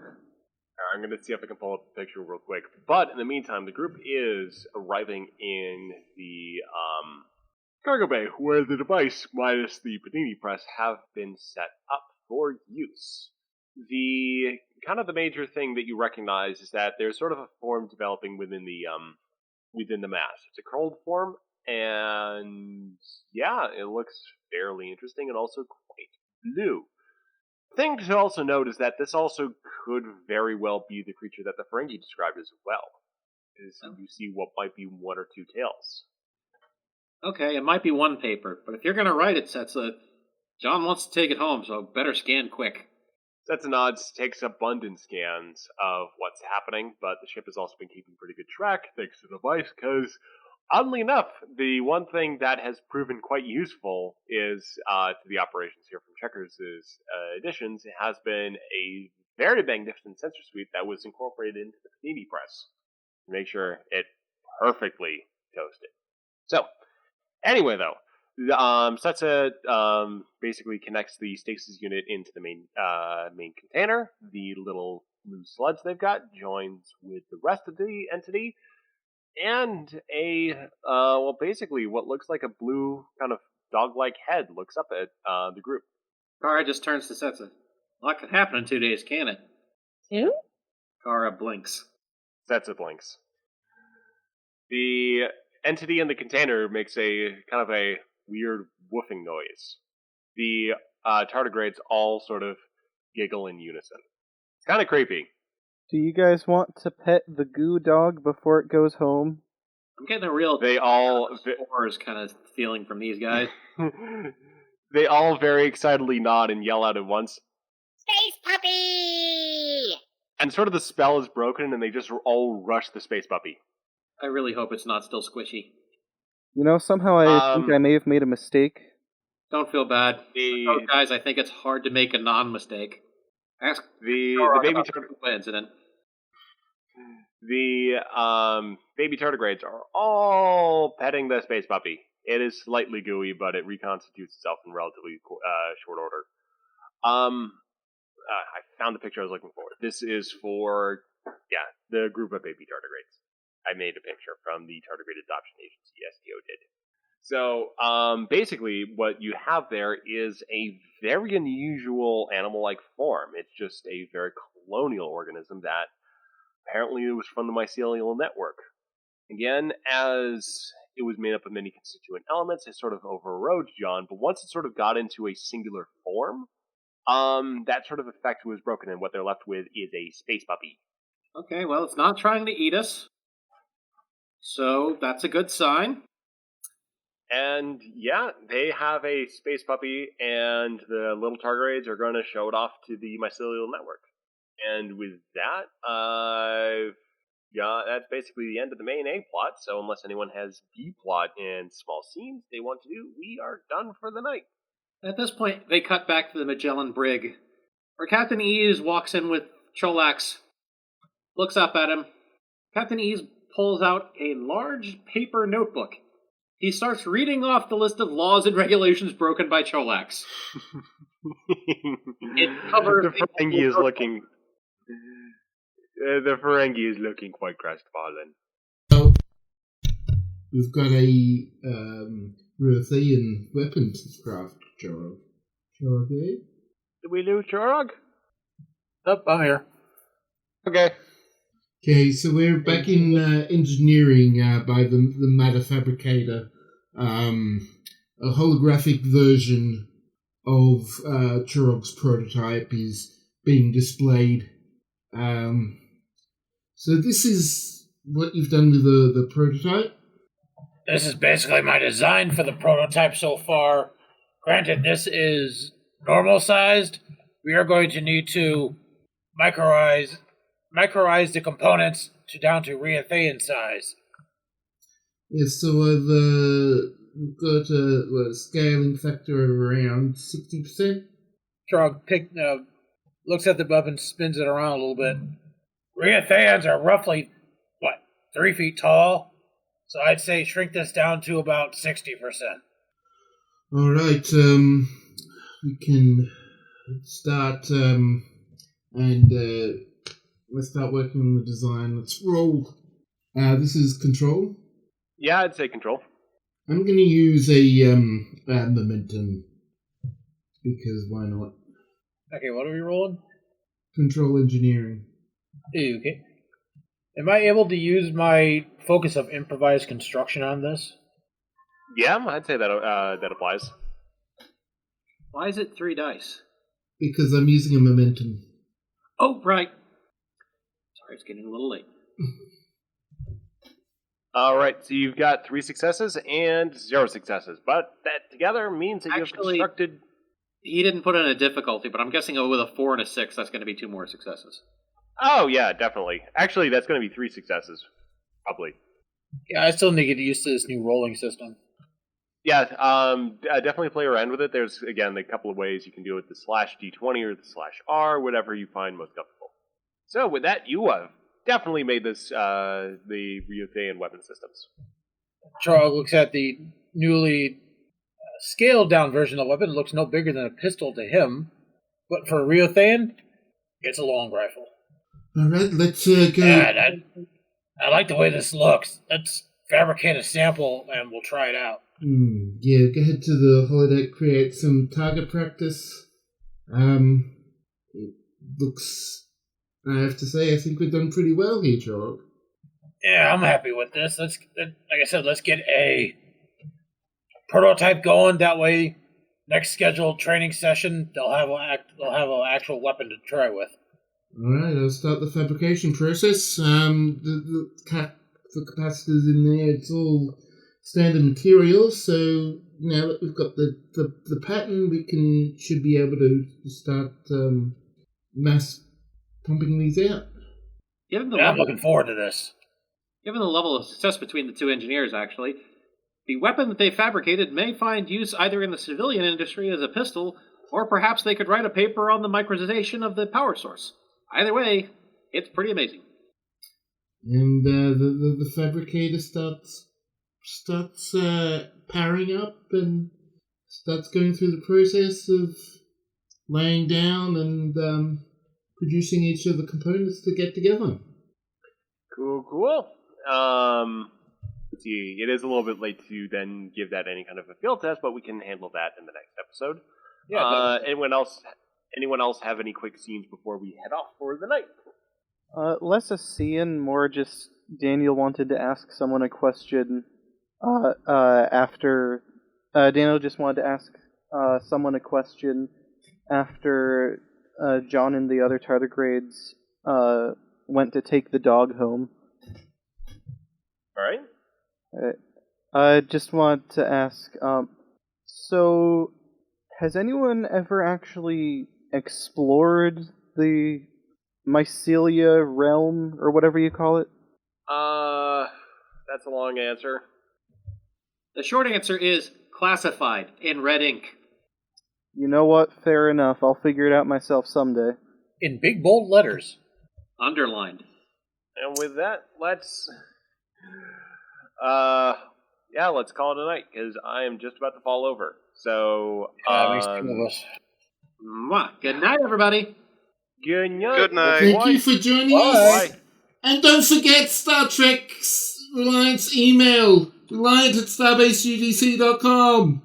[SPEAKER 1] I'm going to see if I can pull up the picture real quick. But in the meantime, the group is arriving in the cargo bay, where the device, minus the panini press, have been set up for use. The kind of the major thing that you recognize is that there's sort of a form developing within the mass. It's a curled form, and yeah, it looks fairly interesting and also quite blue. The thing to also note is that this also could very well be the creature that the Ferengi described as well. You see what might be 1 or 2 tails.
[SPEAKER 4] Okay, it might be one paper, but if you're going to write it, Setsa, John wants to take it home, so better scan quick.
[SPEAKER 1] Setsa nods, takes abundant scans of what's happening, but the ship has also been keeping pretty good track thanks to the device, because oddly enough, the one thing that has proven quite useful is, to the operations here from Checkers' editions, it has been a very magnificent sensor suite that was incorporated into the panini press to make sure it perfectly toasted. So, anyway though, Setsa basically connects the stasis unit into the main container. The little blue sludge they've got joins with the rest of the entity, and basically what looks like a blue kind of dog-like head looks up at the group.
[SPEAKER 4] Kara just turns to Setsa. A lot could happen in 2 days, can it?
[SPEAKER 6] 2?
[SPEAKER 4] Kara blinks.
[SPEAKER 1] Setsa blinks. The entity in the container makes a kind of a weird woofing noise. The tardigrades all sort of giggle in unison. It's kind of creepy.
[SPEAKER 7] Do you guys want to pet the goo dog before it goes home?
[SPEAKER 4] I'm getting a real spores kind of feeling from these guys.
[SPEAKER 1] They all very excitedly nod and yell out at once.
[SPEAKER 8] Space puppy!
[SPEAKER 1] And sort of the spell is broken and they just all rush the space puppy.
[SPEAKER 4] I really hope it's not still squishy.
[SPEAKER 7] You know, somehow I think I may have made a mistake.
[SPEAKER 4] Don't feel bad.
[SPEAKER 1] The
[SPEAKER 4] Guys, I think it's hard to make a non-mistake. Ask
[SPEAKER 1] the
[SPEAKER 4] Torog
[SPEAKER 1] baby
[SPEAKER 4] about the Koopa incident.
[SPEAKER 1] the baby tardigrades are all petting the space puppy. It is slightly gooey, but it reconstitutes itself in relatively short order. I found the picture I was looking for. This is for the group of baby tardigrades. I made a picture from the Tardi-Grade Adoption Agency, SDO did. So, basically, what you have there is a very unusual animal-like form. It's just a very colonial organism that apparently it was from the mycelial network. Again, as it was made up of many constituent elements, it sort of overrode John, but once it sort of got into a singular form, that sort of effect was broken, and what they're left with is a space puppy.
[SPEAKER 4] Okay, well, it's not trying to eat us. So, that's a good sign.
[SPEAKER 1] And yeah, they have a space puppy, and the little tardigrades are going to show it off to the mycelial network. And with that, that's basically the end of the main A plot. So unless anyone has B plot and small scenes they want to do, we are done for the night.
[SPEAKER 4] At this point, they cut back to the Magellan brig, where Captain Ease walks in with Cholax, looks up at him. Captain Ease pulls out a large paper notebook. He starts reading off the list of laws and regulations broken by Cholax. It covers
[SPEAKER 1] the Ferengi is looking. The Ferengi is looking quite crestfallen.
[SPEAKER 5] So, we've got a Riuthean weapons craft, Jorog. Jorog, eh?
[SPEAKER 1] Did we lose Jorog?
[SPEAKER 2] Yep, I'm here.
[SPEAKER 1] Okay.
[SPEAKER 5] Okay, so we're back in engineering by the matter fabricator. A holographic version of Chorog's prototype is being displayed. So this is what you've done with the prototype?
[SPEAKER 2] This is basically my design for the prototype so far. Granted, this is normal sized. We are going to need to microize the components down to Riuthean size.
[SPEAKER 5] Yes, so we've got a scaling factor of around 60%.
[SPEAKER 2] Trog looks at the bub and spins it around a little bit. Riutheans are roughly, 3 feet tall? So I'd say shrink this down to about 60%.
[SPEAKER 5] Alright, we can start, let's start working on the design. Let's roll. This is control.
[SPEAKER 1] Yeah, I'd say control.
[SPEAKER 5] I'm going to use a momentum, because why not?
[SPEAKER 2] Okay, what are we rolling?
[SPEAKER 5] Control engineering.
[SPEAKER 2] Okay. Am I able to use my focus of improvised construction on this?
[SPEAKER 1] Yeah, I'd say that applies.
[SPEAKER 4] Why is it 3 dice?
[SPEAKER 5] Because I'm using a momentum.
[SPEAKER 4] Oh, right. Sorry, it's getting a little late.
[SPEAKER 1] Alright, so you've got 3 successes and 0 successes, but that together means that you've constructed...
[SPEAKER 4] He didn't put in a difficulty, but I'm guessing with a 4 and a 6, that's going to be 2 more successes.
[SPEAKER 1] Oh, yeah, definitely. Actually, that's going to be 3 successes. Probably.
[SPEAKER 2] Yeah, I still need to get used to this new rolling system.
[SPEAKER 1] Yeah, definitely play around with it. There's, again, a couple of ways you can do it. The /D20 or the /R, whatever you find most comfortable. So, with that, you have definitely made this the Riuthean weapon systems.
[SPEAKER 2] Trog looks at the newly scaled-down version of the weapon. It looks no bigger than a pistol to him. But for a Riuthean, it's a long rifle.
[SPEAKER 5] Alright, let's go.
[SPEAKER 2] Yeah, I like the way this looks. Let's fabricate a sample and we'll try it out.
[SPEAKER 5] Yeah, go ahead to the holodeck, create some target practice. It looks, I have to say, I think we've done pretty well here, Jorg.
[SPEAKER 2] Yeah, I'm happy with this. Like I said, let's get a prototype going. That way, next scheduled training session, they'll have an actual weapon to try with.
[SPEAKER 5] Alright, I'll start the fabrication process. The capacitors in there, it's all standard materials, so now that we've got the pattern, we should be able to start mass pumping these out.
[SPEAKER 2] I'm looking forward to this.
[SPEAKER 4] Given the level of success between the 2 engineers, actually, The weapon that they fabricated may find use either in the civilian industry as a pistol, or perhaps they could write a paper on the micronization of the power source. Either way, it's pretty amazing.
[SPEAKER 5] And the fabricator starts powering up and starts going through the process of laying down and producing each of the components to get together.
[SPEAKER 1] Cool. Let's see, it is a little bit late to then give that any kind of a field test, but we can handle that in the next episode.
[SPEAKER 2] Yeah.
[SPEAKER 1] Anyone else have any quick scenes before we head off for the night?
[SPEAKER 7] Less a scene, more just Daniel wanted to ask someone a question. After Daniel just wanted to ask someone a question after John and the other tardigrades went to take the dog home.
[SPEAKER 1] All right.
[SPEAKER 7] I just want to ask, so has anyone ever actually explored the mycelia realm, or whatever you call it?
[SPEAKER 1] That's a long answer.
[SPEAKER 4] The short answer is classified in red ink.
[SPEAKER 7] You know what? Fair enough. I'll figure it out myself someday.
[SPEAKER 2] In big bold letters.
[SPEAKER 4] Underlined.
[SPEAKER 1] And with that, let's call it a night, because I am just about to fall over. So,
[SPEAKER 2] Makes two of us.
[SPEAKER 4] Mwah. Good night, everybody.
[SPEAKER 1] Good night.
[SPEAKER 3] Good night.
[SPEAKER 5] Thank you for joining us. And don't forget Star Trek's Reliance email, reliant@starbaseuDC.com.